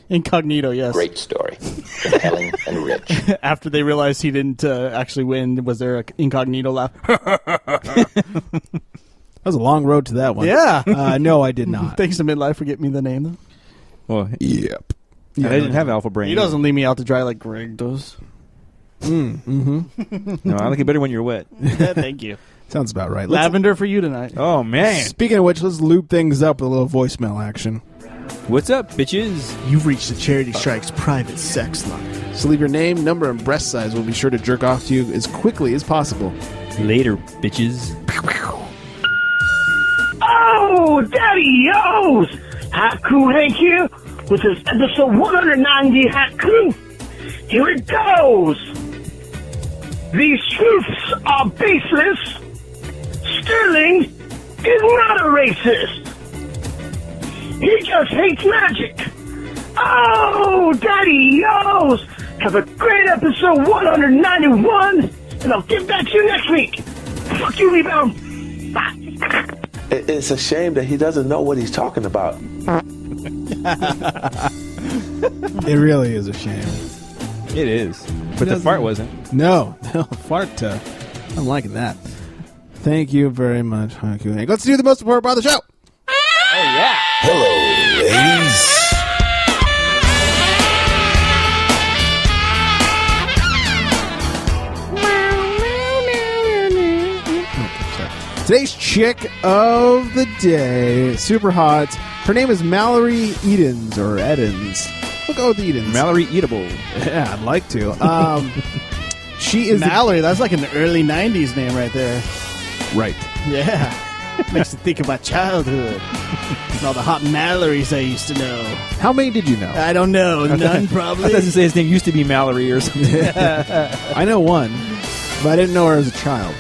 Incognito, yes. Great story. Compelling and rich. After they realized he didn't actually win, was there an Incognito laugh? That was a long road to that one. Yeah. No, I did not. Thanks to Midlife for getting me the name, though. Well, yep. Yeah, they didn't have Alpha Brain. He doesn't leave me out to dry like Greg does. Mm-hmm. No, I like it better when you're wet. Yeah, thank you. Sounds about right. Lavender for you tonight. Oh, man. Speaking of which, let's lube things up with a little voicemail action. What's up, bitches? You've reached the Charity Strike's private sex line. So leave your name, number, and breast size. We'll be sure to jerk off to you as quickly as possible. Later, bitches. Oh, Daddy Yo's! Haku Hank here with this episode 190 Haku. Here it goes! These truths are baseless. Sterling is not a racist. He just hates magic. Oh, Daddy Yo's! Have a great episode 191, and I'll get back to you next week. Fuck you, Rebound. Bye. It's a shame that he doesn't know what he's talking about. It really is a shame. It is. But the fart wasn't. No, fart. I'm liking that. Thank you very much, Haku Hank. Let's do the most important part of the show. Oh, yeah. Hello, ladies. Today's chick of the day, super hot. Her name is Mallory Edens, or Edens. We'll go with Edens. Mallory Eatable. Yeah, I'd like to. She is Mallory. That's like an early 90s name right there. Right. Yeah. Makes you think about childhood. And all the hot Mallorys I used to know. How many did you know? I don't know. None, probably. I thought to say his name used to be Mallory or something. I know one, but I didn't know her as a child.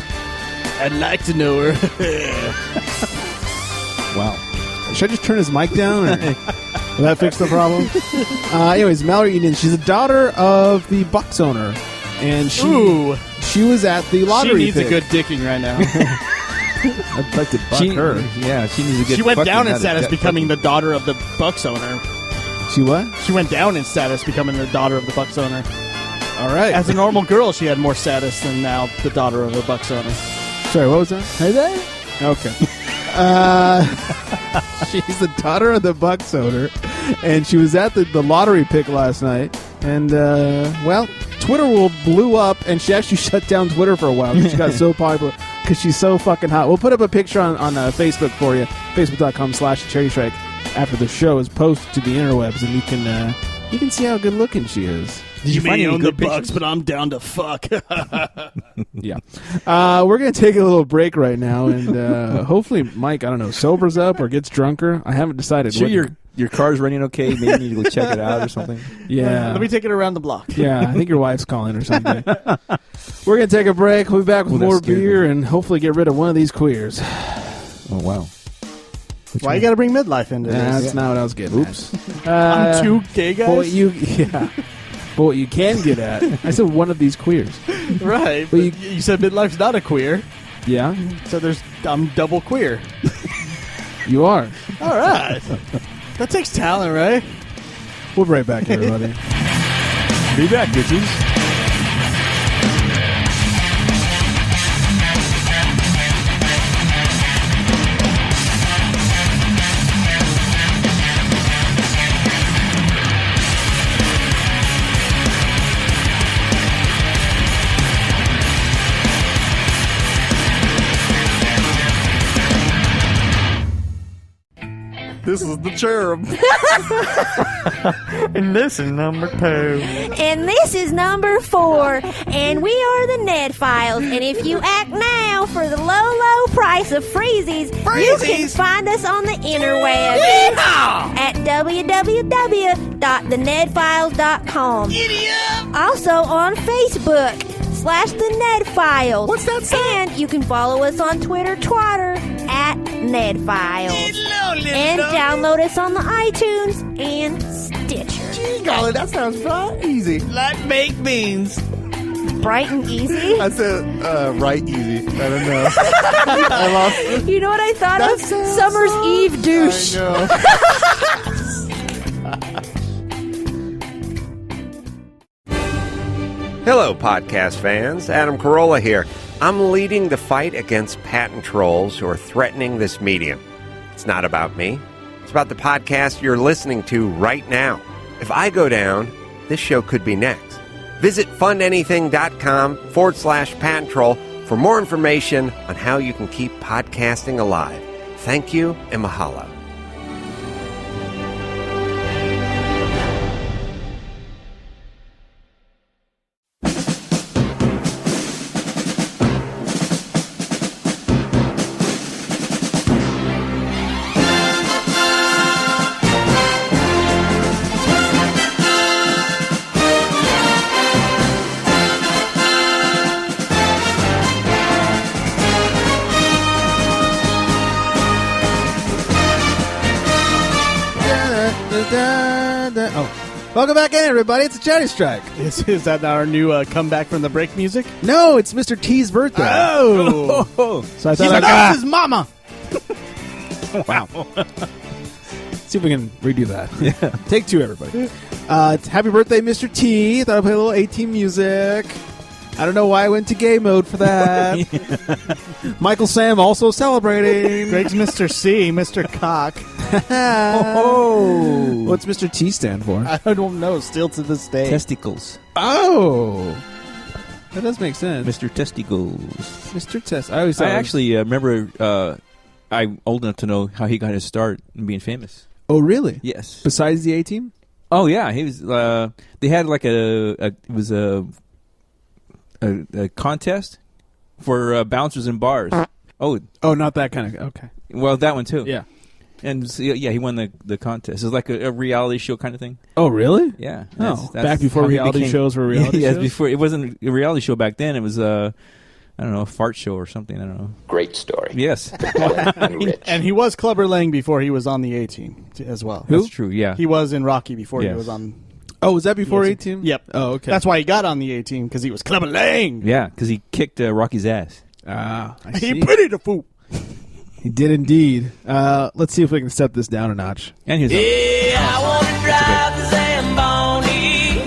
I'd like to know her. Wow. Should I just turn his mic down? Or will that fix the problem? Anyways, Mallory Eden, she's a daughter of the Bucks owner. And she was at the lottery. She needs a good dicking right now. I'd like to buck her. Yeah, she needs to get. She went down in status becoming the daughter of the Bucks owner. She what? She went down in status becoming the daughter of the Bucks owner. All right. As a normal girl, she had more status than now the daughter of a Bucks owner. Sorry, what was that? Hey there. Okay. She's the daughter of the Bucks owner, and she was at the lottery pick last night. And well, Twitter blew up, and she actually shut down Twitter for a while because she got so popular because she's so fucking hot. We'll put up a picture on Facebook for you, facebook.com/charitystrike. After the show is posted to the interwebs, and you can see how good looking she is. You may own the Bucks, but I'm down to fuck. Yeah. We're going to take a little break right now, and hopefully Mike, I don't know, sobers up or gets drunker. I haven't decided. Sure, your car's running okay. Maybe you need to go check it out or something. Yeah. Let me take it around the block. Yeah, I think your wife's calling or something. We're going to take a break. We'll be back with more beer and hopefully get rid of one of these queers. Oh, wow. Why you got to bring midlife into this? That's not what I was getting Oops. I'm two gay guys? But what you can get at, I said one of these queers. Right. But you said midlife's not a queer. Yeah. So I'm double queer. You are. All right. That takes talent, right? We'll be right back, everybody. Be back, bitches. This is the cherub. And this is number 2. And this is number 4. And we are the Ned Files. And if you act now for the low, low price of freezies, you can find us on the interwebs at www.thenedfiles.com. Also on Facebook /The Ned Files. What's that say? And you can follow us on Twitter at Ned Files. And download us on the iTunes and Stitcher. Gee golly, that sounds right easy. Like baked beans. Bright and easy? I said right easy. I don't know. I lost it. You know what I thought of? Summer's Eve douche. I know. Hello, podcast fans. Adam Carolla here. I'm leading the fight against patent trolls who are threatening this medium. It's not about me. It's about the podcast you're listening to right now. If I go down, this show could be next. Visit fundanything.com/patent troll for more information on how you can keep podcasting alive. Thank you and mahalo. Welcome back in, everybody. It's a Charity Strike. Is that our new comeback from the break music? No, it's Mr. T's birthday. Oh. So I He's thought like, his mama. Wow. See if we can redo that. Yeah. Take 2, everybody. Happy birthday, Mr. T. Thought I'd play a little A-Team music. I don't know why I went to gay mode for that. Michael Sam also celebrating. Greg's Mr. C, Mr. Cock. What's Mr. T stand for? I don't know. Still to this day. Testicles. Oh. That does make sense. Mr. Testicles. Mr. Test. I actually remember I'm old enough to know how he got his start in being famous. Oh, really? Yes. Besides the A-Team? Oh, yeah. He was. They had like a contest for bouncers in bars. Oh, not that kind of. Okay. Well, that one too. Yeah. And so, yeah, he won the contest. It was like a reality show kind of thing. Oh, really? Yeah. That's back before reality shows were reality shows? Yes, before. It wasn't a reality show back then. It was I don't know, a fart show or something. I don't know. Great story. Yes. And rich. And he was Clubber Lang before he was on the A-Team as well. That's true, yeah. He was in Rocky before he Yes. was on... Oh, was that before A-Team? Yep. Oh, okay. That's why he got on the A-Team, because he was Clubber Lang. Yeah, because he kicked Rocky's ass. I He see. pretty the fool. He did indeed. Let's see if we can step this down a notch. And he's I want to drive the Zamboni.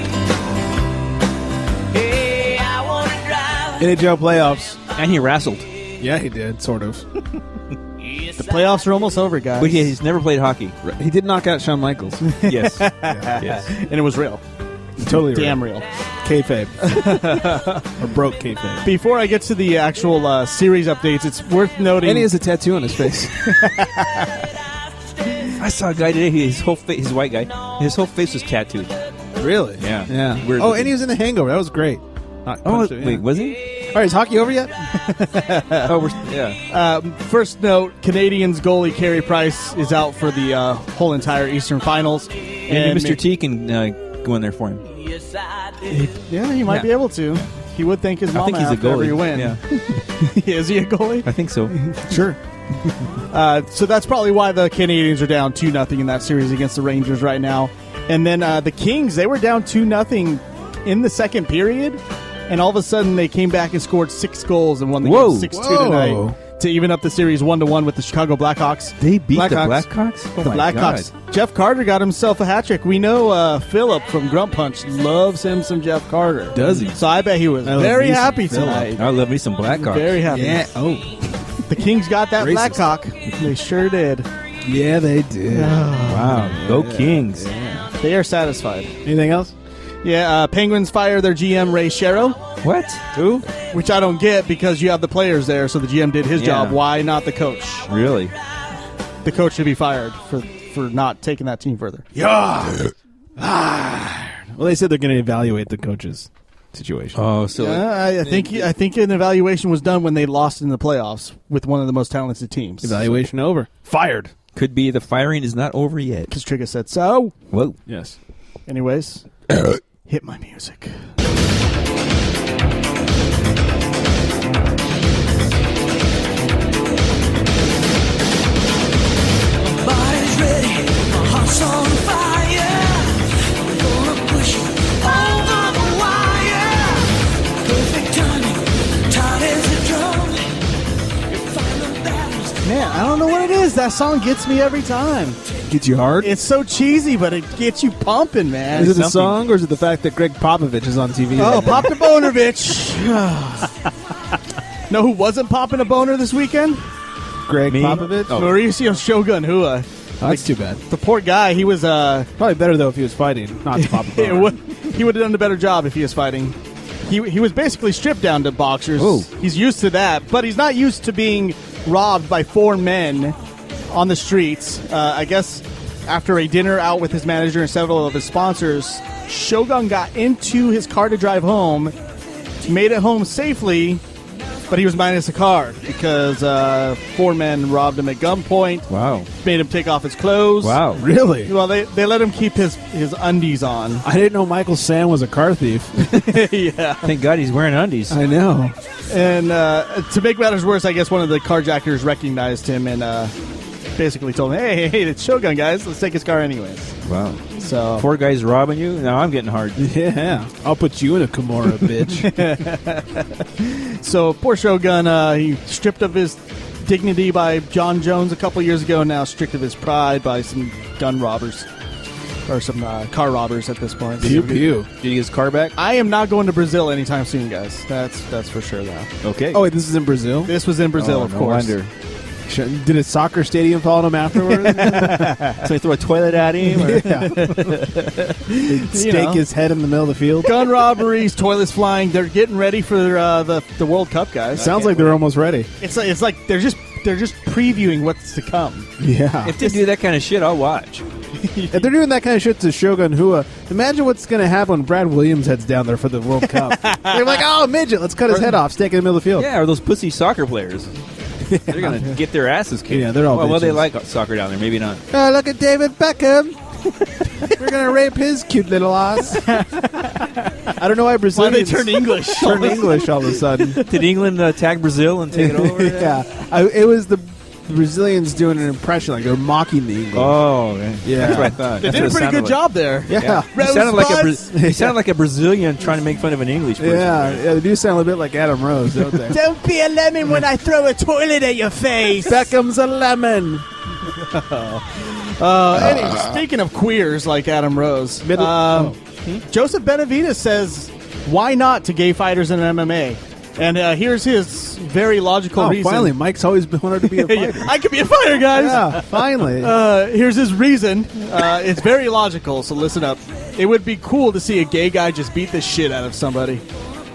Hey, I want to drive. NHL playoffs. And he wrestled. Yeah, he did, sort of. The playoffs are almost over, guys. But he's never played hockey. He did knock out Shawn Michaels. Yes. Yes. And it was real. Totally Damn real. Kayfabe. Or broke kayfabe. Before I get to the actual series updates, it's worth noting... And he has a tattoo on his face. I saw a guy today, his whole face, his white guy, his whole face was tattooed. Really? Yeah. Yeah. Weird Oh, looking. and he was in The Hangover. That was great. Wait, was he? All right, is hockey over yet? First note, Canadians goalie Carey Price is out for the whole entire Eastern Finals. And Mr. T can go in there for him. He might be able to. He would thank his mama I think he's a after every goalie. win. Yeah. Is he a goalie? I think so. Sure. So that's probably why the Canadians are down 2-0 in that series against the Rangers right now. And then the Kings, they were down 2-0 in the second period, and all of a sudden they came back and scored 6 goals and won the game 6-2 tonight to even up the series 1-1 with the Chicago Blackhawks. They beat Blackhawks. the Blackhawks? Oh The my Blackhawks. God. Jeff Carter got himself a hat trick. We know Philip from Grunt Punch loves him some Jeff Carter. Does he? So I bet he was I love very me some happy Phillip. tonight. I love me some Blackhawks. Very happy. Yeah. Oh. The Kings got that Racist. Blackhawk. They sure did. Yeah, they did. Wow. Go Kings. They are satisfied. Anything else? Yeah, Penguins fire their GM, Ray Shero. What? Who? Which I don't get because you have the players there, so the GM did his job. Why not the coach? Really? The coach should be fired for not taking that team further. Yeah. Well, they said they're going to evaluate the coach's situation. Oh, so I think an evaluation was done when they lost in the playoffs with one of the most talented teams. Evaluation over. Fired. could be the firing is not over yet. Because Trigger said so. Whoa. Yes. Anyways, hit my music. Body's ready, my heart's on fire. I'm gonna push it over the wire. Perfect timing, tight as a drum. You find the balance. Man, I don't know what it is. That song gets me every time. Gets you hard? It's so cheesy, but it gets you pumping, man. Is it the song, or is it the fact that Greg Popovich is on TV? Oh, Pop the Bonervich. Know who wasn't popping a boner this weekend? Greg Popovich? Oh. Mauricio Shogun Hua. Oh, that's too bad. The poor guy, he was... Probably better, though, if he was fighting, not to pop a boner. He would have done a better job if he was fighting. He was basically stripped down to boxers. Ooh. He's used to that, but he's not used to being robbed by four men on the streets. I guess after a dinner out with his manager and several of his sponsors, Shogun got into his car to drive home, made it home safely, but he was minus a car because four men robbed him at gunpoint. Wow. Made him take off his clothes. Wow. Really? Well, they let him keep his undies on. I didn't know Michael Sam was a car thief. Yeah. Thank God he's wearing undies. I know. And to make matters worse, I guess one of the carjackers recognized him and basically told him, hey, it's Shogun, guys. Let's take his car anyways. Wow. So Four guys robbing you? Now I'm getting hard. Yeah. I'll put you in a Kimura, bitch. So poor Shogun, he stripped of his dignity by John Jones a couple years ago, now stripped of his pride by some gun robbers. Or some car robbers at this point. Pew pew. Did he get his car back? I am not going to Brazil anytime soon, guys. That's for sure, though. Okay. Oh, wait, this is in Brazil? This was in Brazil, of no course. wonder. Did a soccer stadium follow him afterwards? So they throw a toilet at him? Or? Stake his head in the middle of the field? Gun robberies, toilets flying. They're getting ready for the World Cup, guys. Sounds like they're almost ready. It's like they're just previewing what's to come. Yeah. If they do that kind of shit, I'll watch. If they're doing that kind of shit to Shogun Hua, imagine what's going to happen when Brad Williams heads down there for the World Cup. They're like, oh, midget, let's cut his head off, stake in the middle of the field. Yeah, or those pussy soccer players. They're going to get their asses kicked. Yeah, they're all well, they bitches. like soccer down there. Maybe not. Oh, look at David Beckham. We're going to rape his cute little ass. I don't know why Brazilians Why they turn English. Turn English all of a sudden. Did England tag Brazil and take it over? Yeah. It was the Brazilians doing an impression, like they were mocking the English. Oh, yeah. That's what I thought. They did a pretty good job there. Yeah. He sounded like a Brazilian trying to make fun of an English person. Yeah, they do sound a bit like Adam Rose, don't they? Don't be a lemon when I throw a toilet at your face. Beckham's a lemon. Anyway, speaking of queers like Adam Rose, Joseph Benavidez says, why not to gay fighters in MMA? And here's his very logical reason. Finally, Mike's always been wanted to be a fighter. I could be a fighter, guys. Yeah, finally. Here's his reason. It's very logical, so listen up. It would be cool to see a gay guy just beat the shit out of somebody.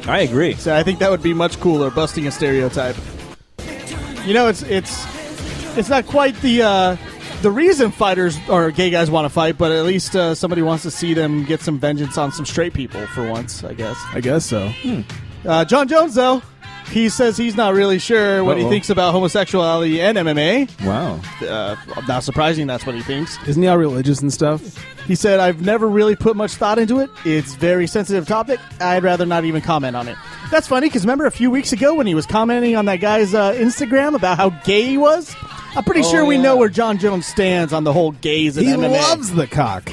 I agree. So I think that would be much cooler, busting a stereotype. You know, it's not quite the reason fighters or gay guys want to fight, but at least somebody wants to see them get some vengeance on some straight people for once, I guess. I guess so. John Jones, though, he says he's not really sure what he thinks about homosexuality and MMA. Wow. Not surprising, that's what he thinks. Isn't he all religious and stuff? He said, I've never really put much thought into it. It's a very sensitive topic. I'd rather not even comment on it. That's funny, because remember a few weeks ago when he was commenting on that guy's Instagram about how gay he was? I'm pretty sure we know where John Jones stands on the whole gays and MMA. He loves the cock.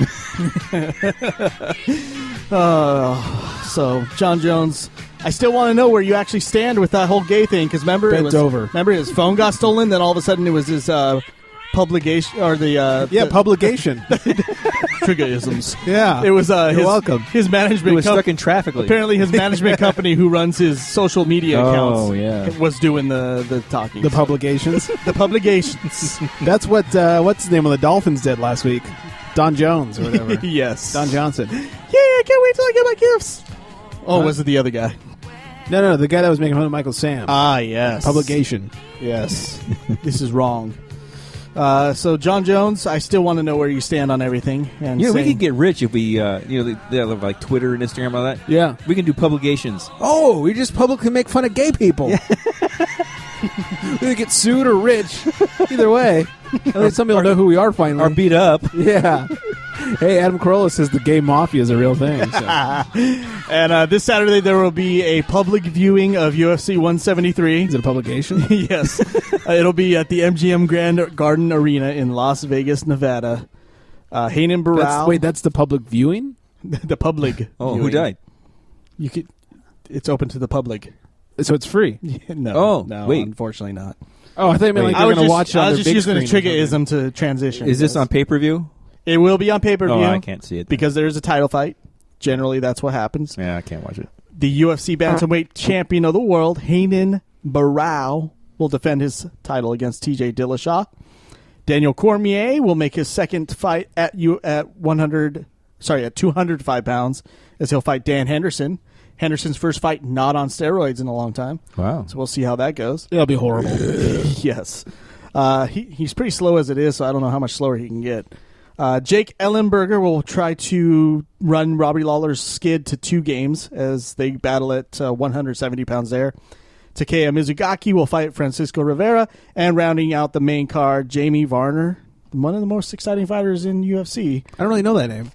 So, John Jones, I still want to know where you actually stand with that whole gay thing, because remember, remember his phone got stolen, then all of a sudden it was his Publigaytion, or Publigation. Triggerisms. Yeah. It was You're welcome. His management He was stuck in traffic. Apparently his management company who runs his social media accounts was doing the talking. The publications. The publications. That's what's his name of the Dolphins did last week. Don Jones or whatever. Yes. Don Johnson. Yeah, I can't wait till I get my gifts. Oh, was it the other guy? No, the guy that was making fun of Michael Sam. Ah, yes. Publigation. Yes. This is wrong. So, John Jones, I still want to know where you stand on everything. And we could get rich if we, they have like Twitter and Instagram and all that. Yeah. We can do publications. Oh, we just publicly make fun of gay people. Yeah. We get sued or rich. Either way. At least somebody will know who we are finally. Or beat up. Yeah. Hey, Adam Carolla says the gay mafia is a real thing. So. And this Saturday there will be a public viewing of UFC 173. Is it a publication? Yes. It'll be at the MGM Grand Garden Arena in Las Vegas, Nevada. Hayden Barrow. That's the public viewing? The public. Oh, viewing. who died? It's open to the public. So it's free? No, unfortunately not. Oh, I thought you meant like they're going to watch it on I was their just big using a screen triggerism to transition. Is this on pay-per-view? It will be on pay-per-view. Oh, I can't see it. Because there's a title fight. Generally, that's what happens. Yeah, I can't watch it. The UFC bantamweight champion of the world, Hayden Barrow, will defend his title against TJ Dillashaw. Daniel Cormier will make his second fight at 205 pounds, as he'll fight Dan Henderson. Henderson's first fight not on steroids in a long time. Wow. So we'll see how that goes. It'll be horrible. Yes. He's pretty slow as it is, so I don't know how much slower he can get. Jake Ellenberger will try to run Robbie Lawler's skid to 2 games as they battle at 170 pounds there. Takeya Mizugaki will fight Francisco Rivera, and rounding out the main card, Jamie Varner, one of the most exciting fighters in UFC. I don't really know that name.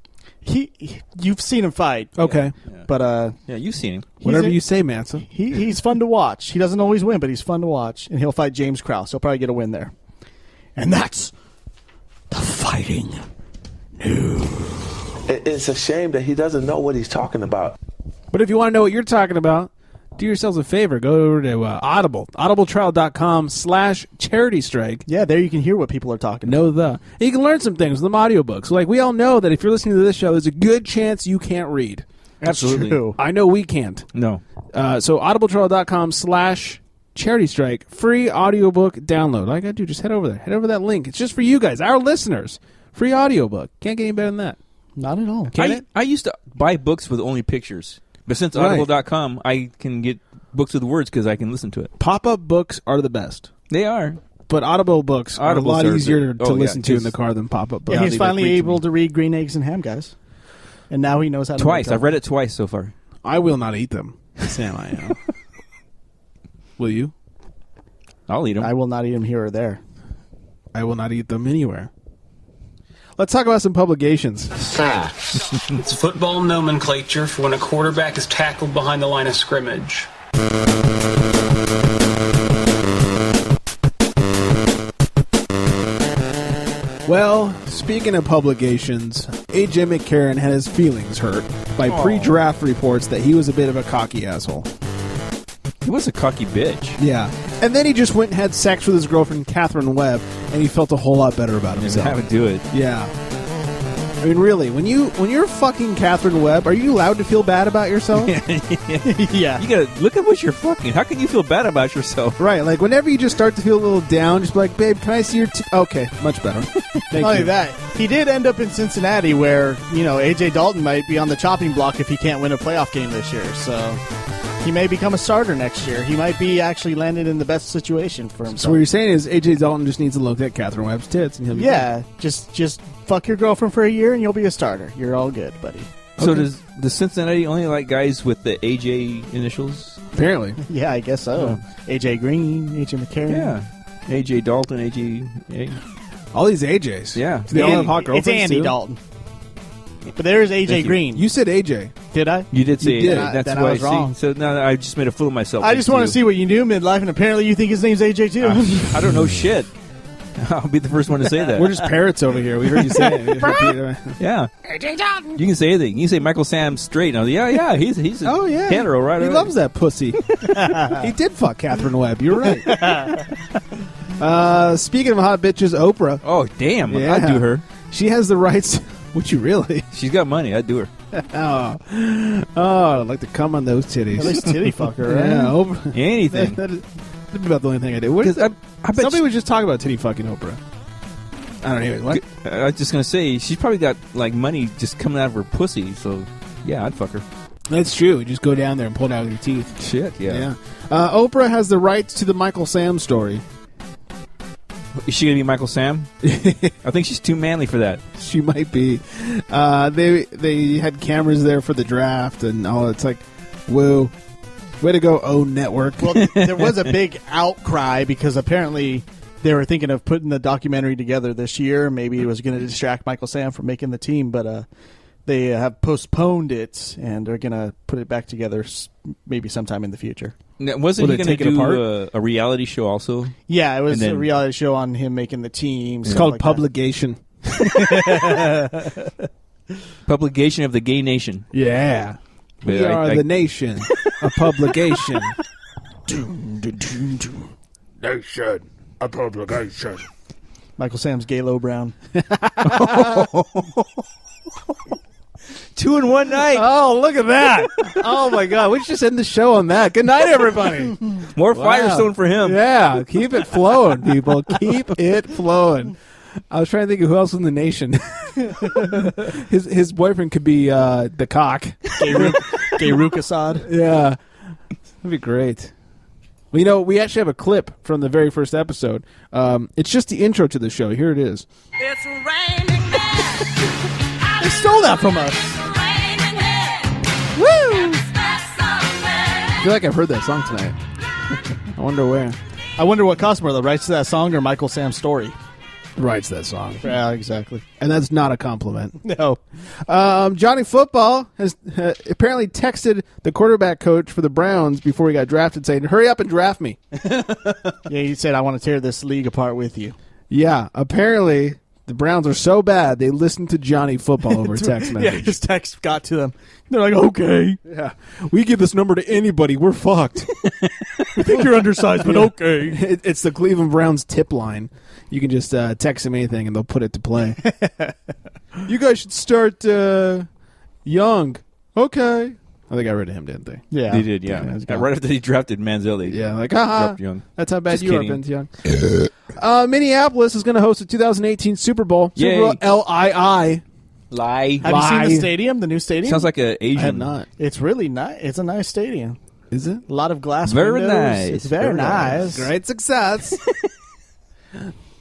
You've seen him fight. Okay. Yeah. But yeah, you've seen him. Whatever you say, Manson. He's fun to watch. He doesn't always win, but he's fun to watch. And he'll fight James Krause. He'll probably get a win there. And that's the fighting news. It's a shame that he doesn't know what he's talking about. But if you want to know what you're talking about, do yourselves a favor. Go over to Audible. audibletrial.com/charity strike. Yeah, there you can hear what people are talking about. And you can learn some things with them audiobooks. Like, we all know that if you're listening to this show, there's a good chance you can't read. Absolutely. True. I know we can't. No. So audibletrial.com/charity strike. Free audiobook download. All I got to do, just head over there. Head over that link. It's just for you guys, our listeners. Free audiobook. Can't get any better than that. Not at all. I used to buy books with only pictures. But since Audible.com, I can get books with words because I can listen to it. Pop-up books are the best. They are. But Audible books are a lot easier to listen to in the car than pop-up books. Yeah, he's finally able to read Green Eggs and Ham, guys. And now he knows how to Twice. I've read it twice so far. I will not eat them. Sam, I am. Will you? I'll eat them. I will not eat them here or there. I will not eat them anywhere. Let's talk about some publications. Sacks. It's football nomenclature for when a quarterback is tackled behind the line of scrimmage. Well, speaking of publications, A.J. McCarron had his feelings hurt by pre-draft reports that he was a bit of a cocky asshole. He was a cocky bitch. Yeah. And then he just went and had sex with his girlfriend, Catherine Webb, and he felt a whole lot better about himself. How to do it. Yeah. I mean, really, when you're fucking Catherine Webb, are you allowed to feel bad about yourself? Yeah. You gotta look at what you're fucking. How can you feel bad about yourself? Right. Like, whenever you just start to feel a little down, just be like, babe, can I see your okay, much better. Thank Not you. only that, he did end up in Cincinnati where, A.J. Dalton might be on the chopping block if he can't win a playoff game this year. So he may become a starter next year. He might be actually landed in the best situation for himself. So what you're saying is A.J. Dalton just needs to look at Catherine Webb's tits and he'll be yeah, just fuck your girlfriend for a year and you'll be a starter. You're all good, buddy. So does Cincinnati only like guys with the AJ initials? Apparently. Yeah, I guess so. AJ Green, AJ McCarron. Yeah. AJ Dalton, AJ. All these AJs. Yeah. Do they all have hot girlfriends It's Andy too? Dalton. But there's AJ Thank you. Green. You said AJ. Did I? You did say You did. AJ. That's Then why I was wrong. See, so now I just made a fool of myself. I just want to see what you knew midlife, and apparently you think his name's AJ too. I don't know shit. I'll be the first one to say that. We're just parrots over here. We heard you say it. Yeah. AJ Dalton. You can say anything. You can say Michael Sam straight. And I was like, yeah, he's a Oh, yeah. hetero, right? He away. loves that pussy. He did fuck Catherine Webb. You're right. Speaking of hot bitches, Oprah. Oh, damn. Yeah. I'd do her. She has the rights. Would you really? She's got money. I'd do her. Oh, I'd like to come on those titties. At least titty fucker, right? Yeah, Oprah. Anything. That'd be about the only thing I do. What is, I bet somebody was just talking about titty fucking Oprah. I don't know. Anyway, what? I was just going to say, she's probably got like money just coming out of her pussy. So, yeah, I'd fuck her. That's true. You just go down there and pull it out with your teeth. Shit, yeah. Oprah has the rights to the Michael Sam story. Is she going to be Michael Sam? I think she's too manly for that. She might be. They had cameras there for the draft and all. It's like, whoa, way to go, O Network. Well, there was a big outcry because apparently they were thinking of putting the documentary together this year. Maybe it was going to distract Michael Sam from making the team, but they have postponed it and they're going to put it back together maybe sometime in the future. Now, wasn't Will he they going to take it do a reality show also? Yeah, it was And then- a reality show on him making the team. It's stuff called like that. Publigaytion. Publigation of the Gay Nation. Yeah. We Yeah, are I- the nation of publication. Nation, a publication. Michael Sam's Gay Low Brown. 2 in one night. Oh, look at that. Oh, my God. We should just end the show on that. Good night, everybody. More Wow. Firestone for him. Yeah. Keep it flowing, people. Keep it flowing. I was trying to think of who else in the nation. His boyfriend could be the cock. Gay Rook Assad. Yeah. That'd be great. Well, we actually have a clip from the very first episode. It's just the intro to the show. Here it is. It's raining men. They stole that from us. Woo! I feel like I've heard that song tonight. I wonder where. I wonder what cost more, the rights to that song or Michael Sam's story. Writes that song. Yeah, exactly. And that's not a compliment. No. Johnny Football has apparently texted the quarterback coach for the Browns before he got drafted saying, hurry up and draft me. Yeah, he said, I want to tear this league apart with you. Yeah, apparently the Browns are so bad they listened to Johnny Football over text message. Yeah, his text got to them. They're like, okay. Yeah. We give this number to anybody. We're fucked. We think you're undersized, but okay. It's the Cleveland Browns tip line. You can just text them anything and they'll put it to play. You guys should start young. Okay. Oh, they got rid of him, didn't they? Yeah. They did, yeah. Right after he drafted Manziel, they like, dropped Young. That's how bad Just you are, kidding. Vince Young. Minneapolis is going to host the 2018 Super Bowl. Yay. Super Bowl LII. Lie. Have you seen the stadium, the new stadium? Sounds like an Asian. I have not. It's really nice. It's a nice stadium. Is it? A lot of glass Very windows. nice. It's very nice. Great success.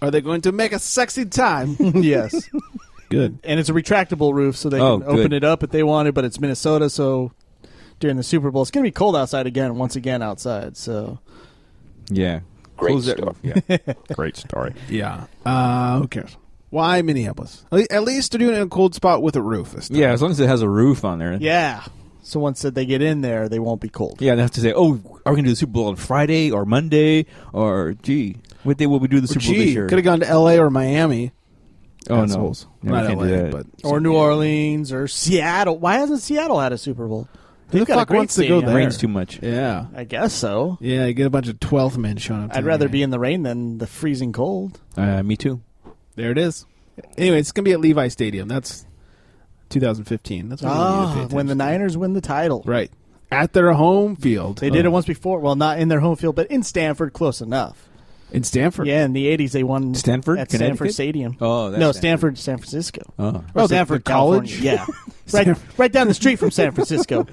Are they going to make a sexy time? Yes. Good. And it's a retractable roof, so they Oh, can open good. it up if they wanted, but it's Minnesota, so during the Super Bowl, it's going to be cold outside again, once again outside, so. Yeah. Great Close that story. roof. Yeah. Great story. Yeah. Who cares? Why Minneapolis? At least they're doing it in a cold spot with a roof this time. Yeah, as long as it has a roof on there. Yeah. So once they get in there, they won't be cold. Yeah, they have to say, oh, are we going to do the Super Bowl on Friday or Monday? Or, gee, what day will we do the Super Bowl this year? Could have gone to L.A. or Miami. Oh, Assholes. no. Not can't LA, do that. but Or New Orleans or Seattle. Why hasn't Seattle had a Super Bowl? Who the fuck wants to go there? It rains too much. Yeah. I guess so. Yeah, you get a bunch of 12th men showing up. I'd rather be in the rain than the freezing cold. Me too. There it is. Anyway, it's going to be at Levi Stadium. That's 2015. That's when the Niners win the title. Right. At their home field. They did it once before. Well, not in their home field, but in Stanford, close enough. In Stanford? Yeah, in the 80s they won Stanford? at Connecticut? Stanford Stadium. Oh, that's no, Stanford, San Francisco. Oh. Or Stanford, the college? California. Yeah. right down the street from San Francisco.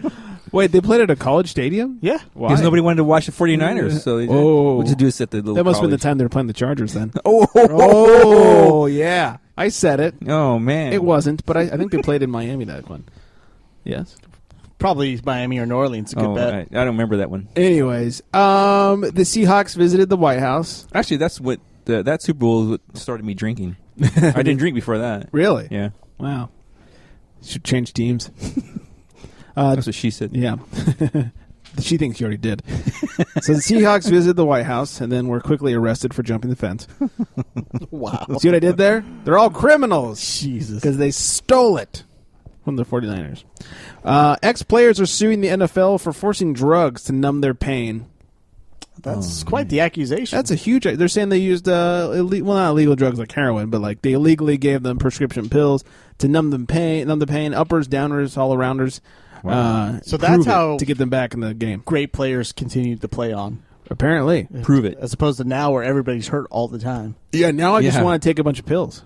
Wait, they played at a college stadium? Yeah. Why? Because nobody wanted to watch the 49ers. So they what to do is at the little That must have been the college. time they were playing the Chargers then. Oh, yeah. I said it. Oh, man. It wasn't, but I think they played in Miami that one. Yes. Probably Miami or New Orleans. A good bet. I don't remember that one. Anyways, the Seahawks visited the White House. Actually, that's what that Super Bowl is what started me drinking. I didn't drink before that. Really? Yeah. Wow. Should change teams. That's what she said. Yeah. She thinks you already did. So the Seahawks visited the White House and then were quickly arrested for jumping the fence. Wow. See what I did there? They're all criminals. Jesus. Because they stole it from the 49ers. Ex-players are suing the NFL for forcing drugs to numb their pain. That's quite the accusation. That's a huge... They're saying they used, not illegal drugs like heroin, but like they illegally gave them prescription pills to numb the pain, uppers, downers, all-arounders. Wow. So that's how to get them back in the game. Great players continue to play on. Apparently. Prove it. As opposed to now where everybody's hurt all the time. Yeah, now I just want to take a bunch of pills.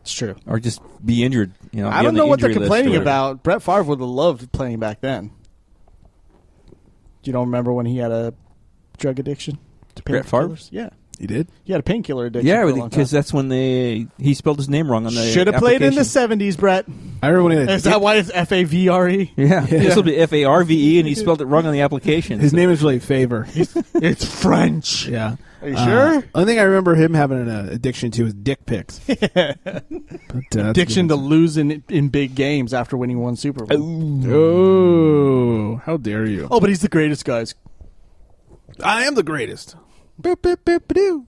It's true. Or just be injured. You know, I don't know what they're complaining about. Brett Favre would have loved playing back then. You don't remember when he had a drug addiction to Brett Favre? painkillers? Yeah. He did? He had a painkiller addiction. Yeah, for a long because time. that's when he spelled his name wrong on the Should have played in the application. 70s, Brett. I remember when he had Is that why it's F-A-V-R-E? Yeah. This will be F-A-R-V-E, and he spelled it wrong on the application. His name is really Favor. It's French. Yeah. Are you sure? Only thing I remember him having an addiction to is dick pics. Addiction to losing in big games after winning one Super Bowl. Oh, how dare you. Oh, but he's the greatest, guys. I am the greatest. Boop, boop, boop, ba-doo.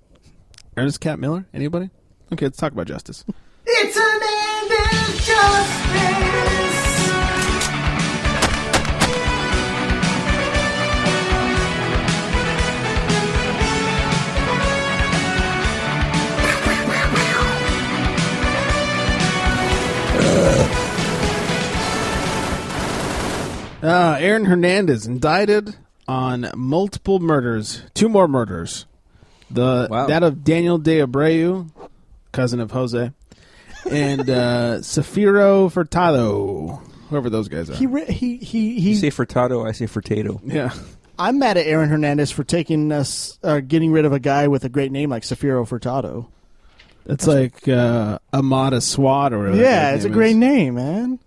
Ernest Cat Miller? Anybody? Okay, let's talk about justice. It's an end of justice. Aaron Hernandez indicted on multiple murders. 2 more murders. That of Daniel De Abreu, cousin of Jose, and Safiro Furtado, whoever those guys are. You say Furtado, I say Furtado. Yeah. I'm mad at Aaron Hernandez for getting rid of a guy with a great name like Safiro Furtado. That's like Amada Swat or whatever. Yeah, it's a great name, man.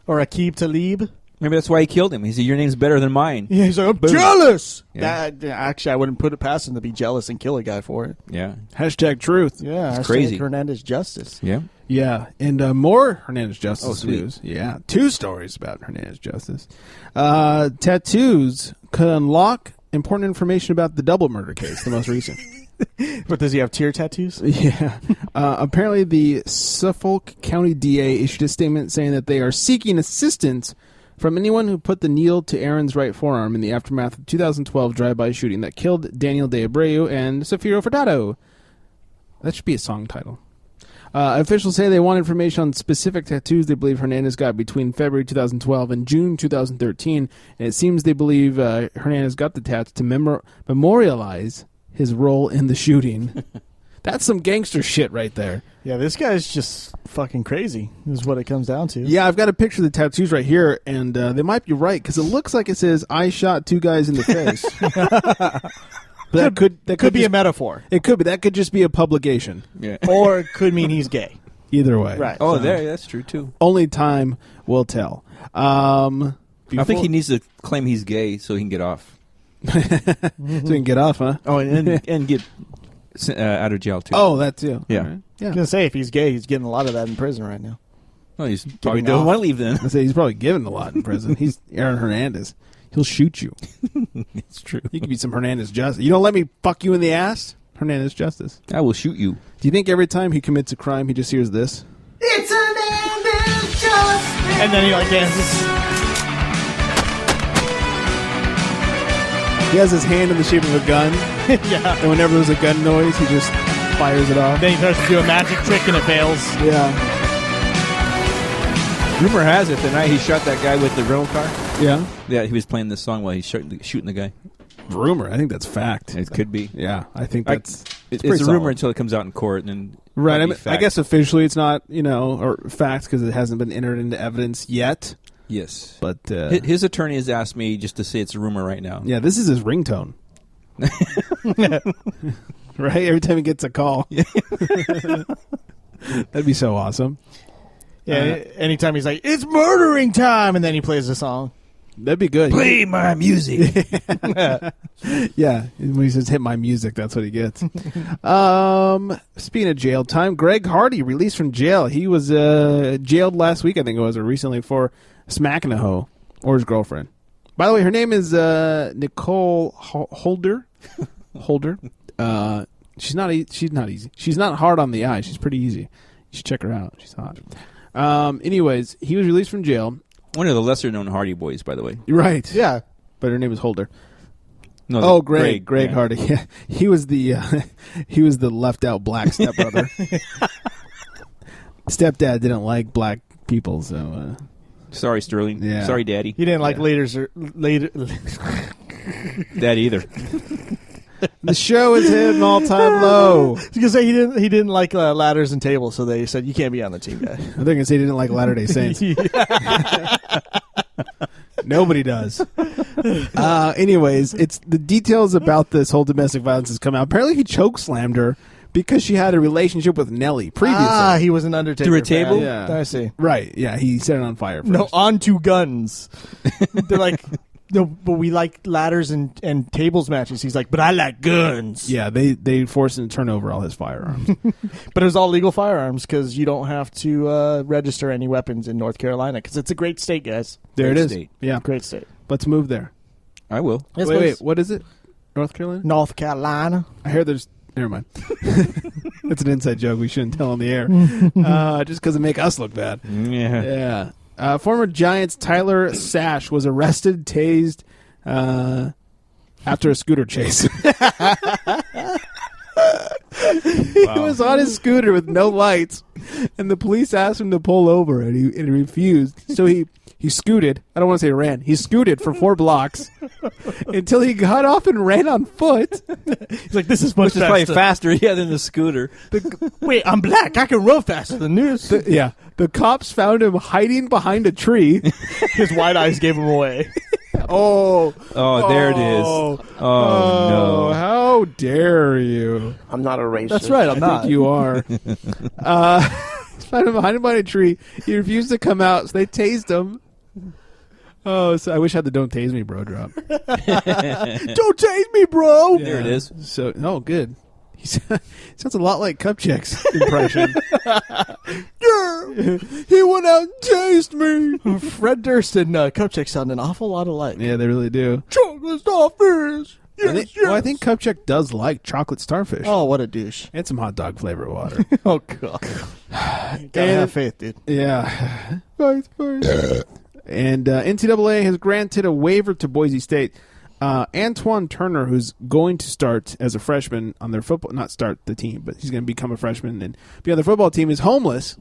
Or Aqib Talib. Maybe that's why he killed him. He said, your name's better than mine. Yeah, he's like, I'm Boom. jealous. Yeah. Actually, I wouldn't put it past him to be jealous and kill a guy for it. Yeah. Hashtag truth. Yeah, It's crazy. Hernandez justice. Yeah. Yeah, and more Hernandez Justice Oh, sweet. news. Yeah, 2 stories about Hernandez Justice. Tattoos could unlock important information about the double murder case, the most recent. But does he have tear tattoos? Yeah. Apparently, the Suffolk County DA issued a statement saying that they are seeking assistance from anyone who put the needle to Aaron's right forearm in the aftermath of the 2012 drive-by shooting that killed Daniel De Abreu and Safiro Furtado. That should be a song title. Officials say they want information on specific tattoos they believe Hernandez got between February 2012 and June 2013, and it seems they believe Hernandez got the tats to memorialize his role in the shooting. That's some gangster shit right there. Yeah, this guy's just fucking crazy, is what it comes down to. Yeah, I've got a picture of the tattoos right here, and they might be right, because it looks like it says, I shot 2 guys in the face. But that could be just a metaphor. It could be. That could just be a publication. Yeah. Or it could mean he's gay. Either way. Right. Oh, that's true, too. Only time will tell. I think he needs to claim he's gay so he can get off. So he can get off, huh? Oh, and get out of jail too. Oh, that too. Yeah. All right. I was gonna say, if he's gay, he's getting a lot of that in prison right now. Well, he's probably doesn't want to leave then. I say he's probably given a lot in prison. He's Aaron Hernandez. He'll shoot you. It's true. You could be some Hernandez justice. You don't let me fuck you in the ass? Hernandez justice. I will shoot you. Do you think every time he commits a crime, he just hears this? It's Hernandez justice. And then he like dances. He has his hand in the shape of a gun. Yeah. And whenever there's a gun noise, he just fires it off. Then he tries to do a magic trick and it fails. Yeah. Rumor has it the night he shot that guy with the rental car. Yeah. Yeah, he was playing this song while he's shooting the guy. Rumor. I think that's fact. It could be. Yeah, I think that's it's pretty a solid. rumor until it comes out in court, and then right. that'd be I guess officially it's not, or fact because it hasn't been entered into evidence yet. Yes, but his attorney has asked me just to say it's a rumor right now. Yeah, this is his ringtone. Right, every time he gets a call. That'd be so awesome. Yeah, anytime he's like, it's murdering time, and then he plays the song. That'd be good. Play my music. Yeah, when he says hit my music, that's what he gets. Speaking of jail time, Greg Hardy released from jail. He was jailed last week, I think it was, or recently, for smacking a hoe or his girlfriend. By the way, her name is Nicole Holder. Holder. She's not easy. She's not hard on the eye. She's pretty easy. You should check her out. She's hot. Anyways, he was released from jail. One of the lesser-known Hardy Boys, by the way. Right. Yeah. But her name is Holder. No, Greg yeah. Hardy. Yeah. He was the left-out black stepbrother. Stepdad didn't like black people, so... Sorry, Sterling. Yeah. Sorry, Daddy. He didn't like later. Dad either. The show is hit an all-time low. I was gonna say he didn't like ladders and tables, so they said you can't be on the team, guy. I think I say he didn't like Latter-day Saints. Nobody does. Anyways, it's the details about this whole domestic violence has come out. Apparently, he chokeslammed her because she had a relationship with Nelly previously. He was an Undertaker Through a table? fan. Yeah. I see. Right? Yeah, he set it on fire. First. No, onto guns. They're like, no, but we like ladders and tables matches. He's like, but I like guns. Yeah, they forced him to turn over all his firearms. But it was all legal firearms because you don't have to register any weapons in North Carolina because it's a great state, guys. There Great it is. state. Yeah, Great state. let's move there. I will. Yes, wait, please. what is it? North Carolina? North Carolina. I hear there's... Never mind. That's an inside joke we shouldn't tell on the air. Just because it make us look bad. Yeah. Yeah. Former Giants Tyler Sash was arrested, tased, after a scooter chase. He was on his scooter with no lights, and the police asked him to pull over, and he refused. So he scooted. I don't want to say ran. He scooted for 4 blocks until he got off and ran on foot. He's like, this is much Which is probably faster, than the scooter. Wait, I'm black. I can run faster than this. The cops found him hiding behind a tree. His wide eyes gave him away. Oh, there it is. Oh, no. How dare you? I'm not a racist. That's right, I'm I not. think you are. Found him behind a tree. He refused to come out, so they tased him. Oh, so I wish I had the "Don't Tase Me, Bro" drop. Don't tase me, bro. There it is. So, good. He sounds a lot like Kupchak's impression. Yeah, he went out and tased me. Fred Durst and Kupchak sound an awful lot alike. Yeah, they really do. Chocolate starfish. I think Kupchak does like chocolate starfish. Oh, what a douche. And some hot dog flavor water. Oh, God. Gotta have faith, dude. Yeah. Faith. And NCAA has granted a waiver to Boise State. Antoine Turner, who's going to start as a freshman on their football, not start the team, but he's going to become a freshman and be on the football team, is homeless.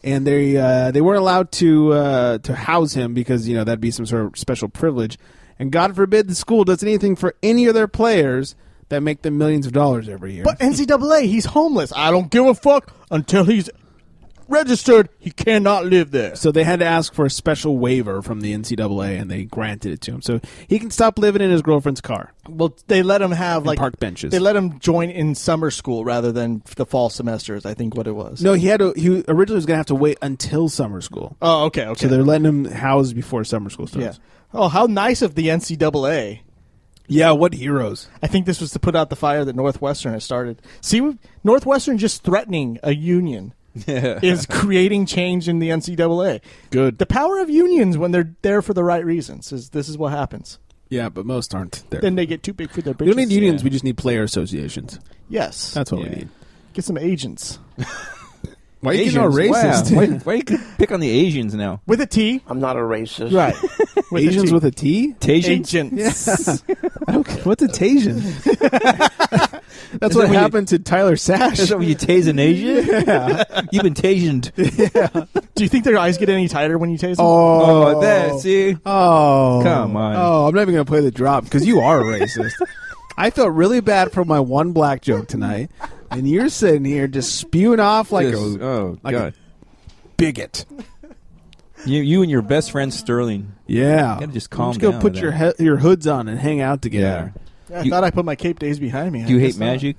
And they weren't allowed to house him because, that'd be some sort of special privilege. And God forbid the school does anything for any of their players that make them millions of dollars every year. But NCAA, he's homeless. I don't give a fuck until he's registered. He cannot live there. So they had to ask for a special waiver from the NCAA, and they granted it to him. So he can stop living in his girlfriend's car. Well, they let him have park benches. They let him join in summer school rather than the fall semesters. I think what it was. No, he originally was going to have to wait until summer school. Oh, okay. So they're letting him house before summer school starts. Yeah. Oh, how nice of the NCAA. Yeah, what heroes? I think this was to put out the fire that Northwestern has started. See, Northwestern just threatening a union is creating change in the NCAA. Good. The power of unions when they're there for the right reasons this is what happens. Yeah, but most aren't there. Then they get too big for their We britches. don't need unions. We just need player associations. Yes. That's what we need. Get some agents. Why are you getting all racist? Wow. Why you pick on the Asians now? With a T. I'm not a racist. Right. With Asians with a T? Agents. Yeah. Okay. What's a Tasian? That's what happened to Tyler Sash. Is that when you tase an Asian? Yeah. You've been Tasianed. Yeah. Do you think their eyes get any tighter when you tase them? Oh, that, see? Oh. Come on. Oh, I'm not even going to play the drop because you are a racist. I felt really bad for my one black joke tonight, and you're sitting here just spewing off like a bigot. You and your best friend Sterling. Yeah. You gotta just calm just go down. put with your hoods on and hang out together. Yeah, I thought I put my cape days behind me. Do you hate magic?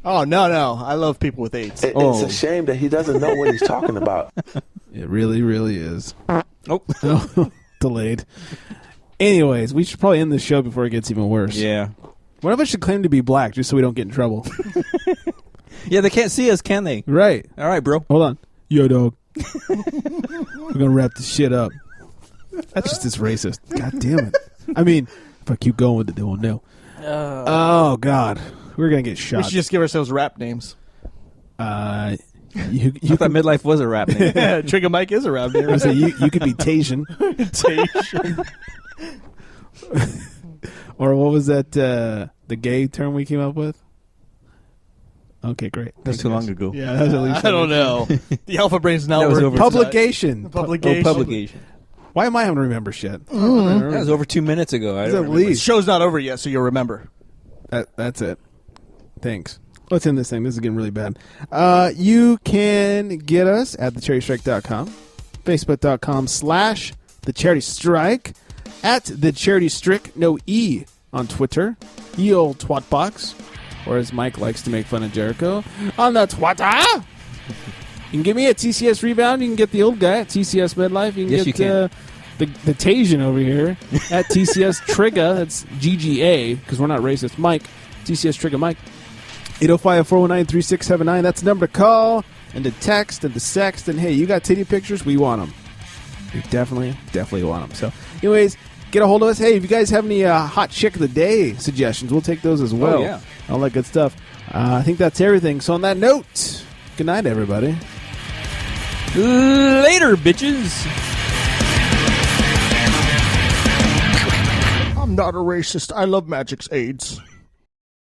Oh, no. I love people with AIDS. It's a shame that he doesn't know what he's talking about. It really, really is. Oh. Delayed. Anyways, we should probably end this show before it gets even worse. Yeah. One of us should claim to be black just so we don't get in trouble. Yeah, they can't see us, can they? Right. All right, bro. Hold on. Yo, dog. We're going to wrap this shit up. That's just as racist. God damn it. I mean, if I keep going with it, they won't know. Oh, God. We're going to get shot. We should just give ourselves rap names. You I thought midlife was a rap name. Yeah, Trigger Mike is a rap name. So you could be Tasian. Tasian. Or what was that, the gay term we came up with? Okay, great. That's too long ago. Yeah, that was at least I don't know. The alpha brain's now That was working. over. Publigation. Publigation. Publigation. Why am I having to remember shit? That was over 2 minutes ago. I It's don't at remember. least. Show's not over yet, so you'll remember. That's it. Thanks. Let's end this thing. This is getting really bad. You can get us at thecharitystrike.com, facebook.com/thecharitystrike, at thecharitystrick, no E, on Twitter, ye old twatbox, or as Mike likes to make fun of Jericho, on the Twitter. You can get me at TCS Rebound. You can get the old guy at TCS Midlife. You can Yes, get you can. the Tasian over here at TCS Trigga. That's GGA, because we're not racist. Mike, TCS Trigga Mike. 805-419-3679. That's the number to call and to text and to sext. And hey, you got titty pictures? We want them. We definitely want them. So, anyways, get a hold of us. Hey, if you guys have any hot chick of the day suggestions, we'll take those as well. Oh, yeah. All that good stuff. I think that's everything. So, on that note, good night, everybody. Later, bitches. I'm not a racist. I love Magic's AIDS.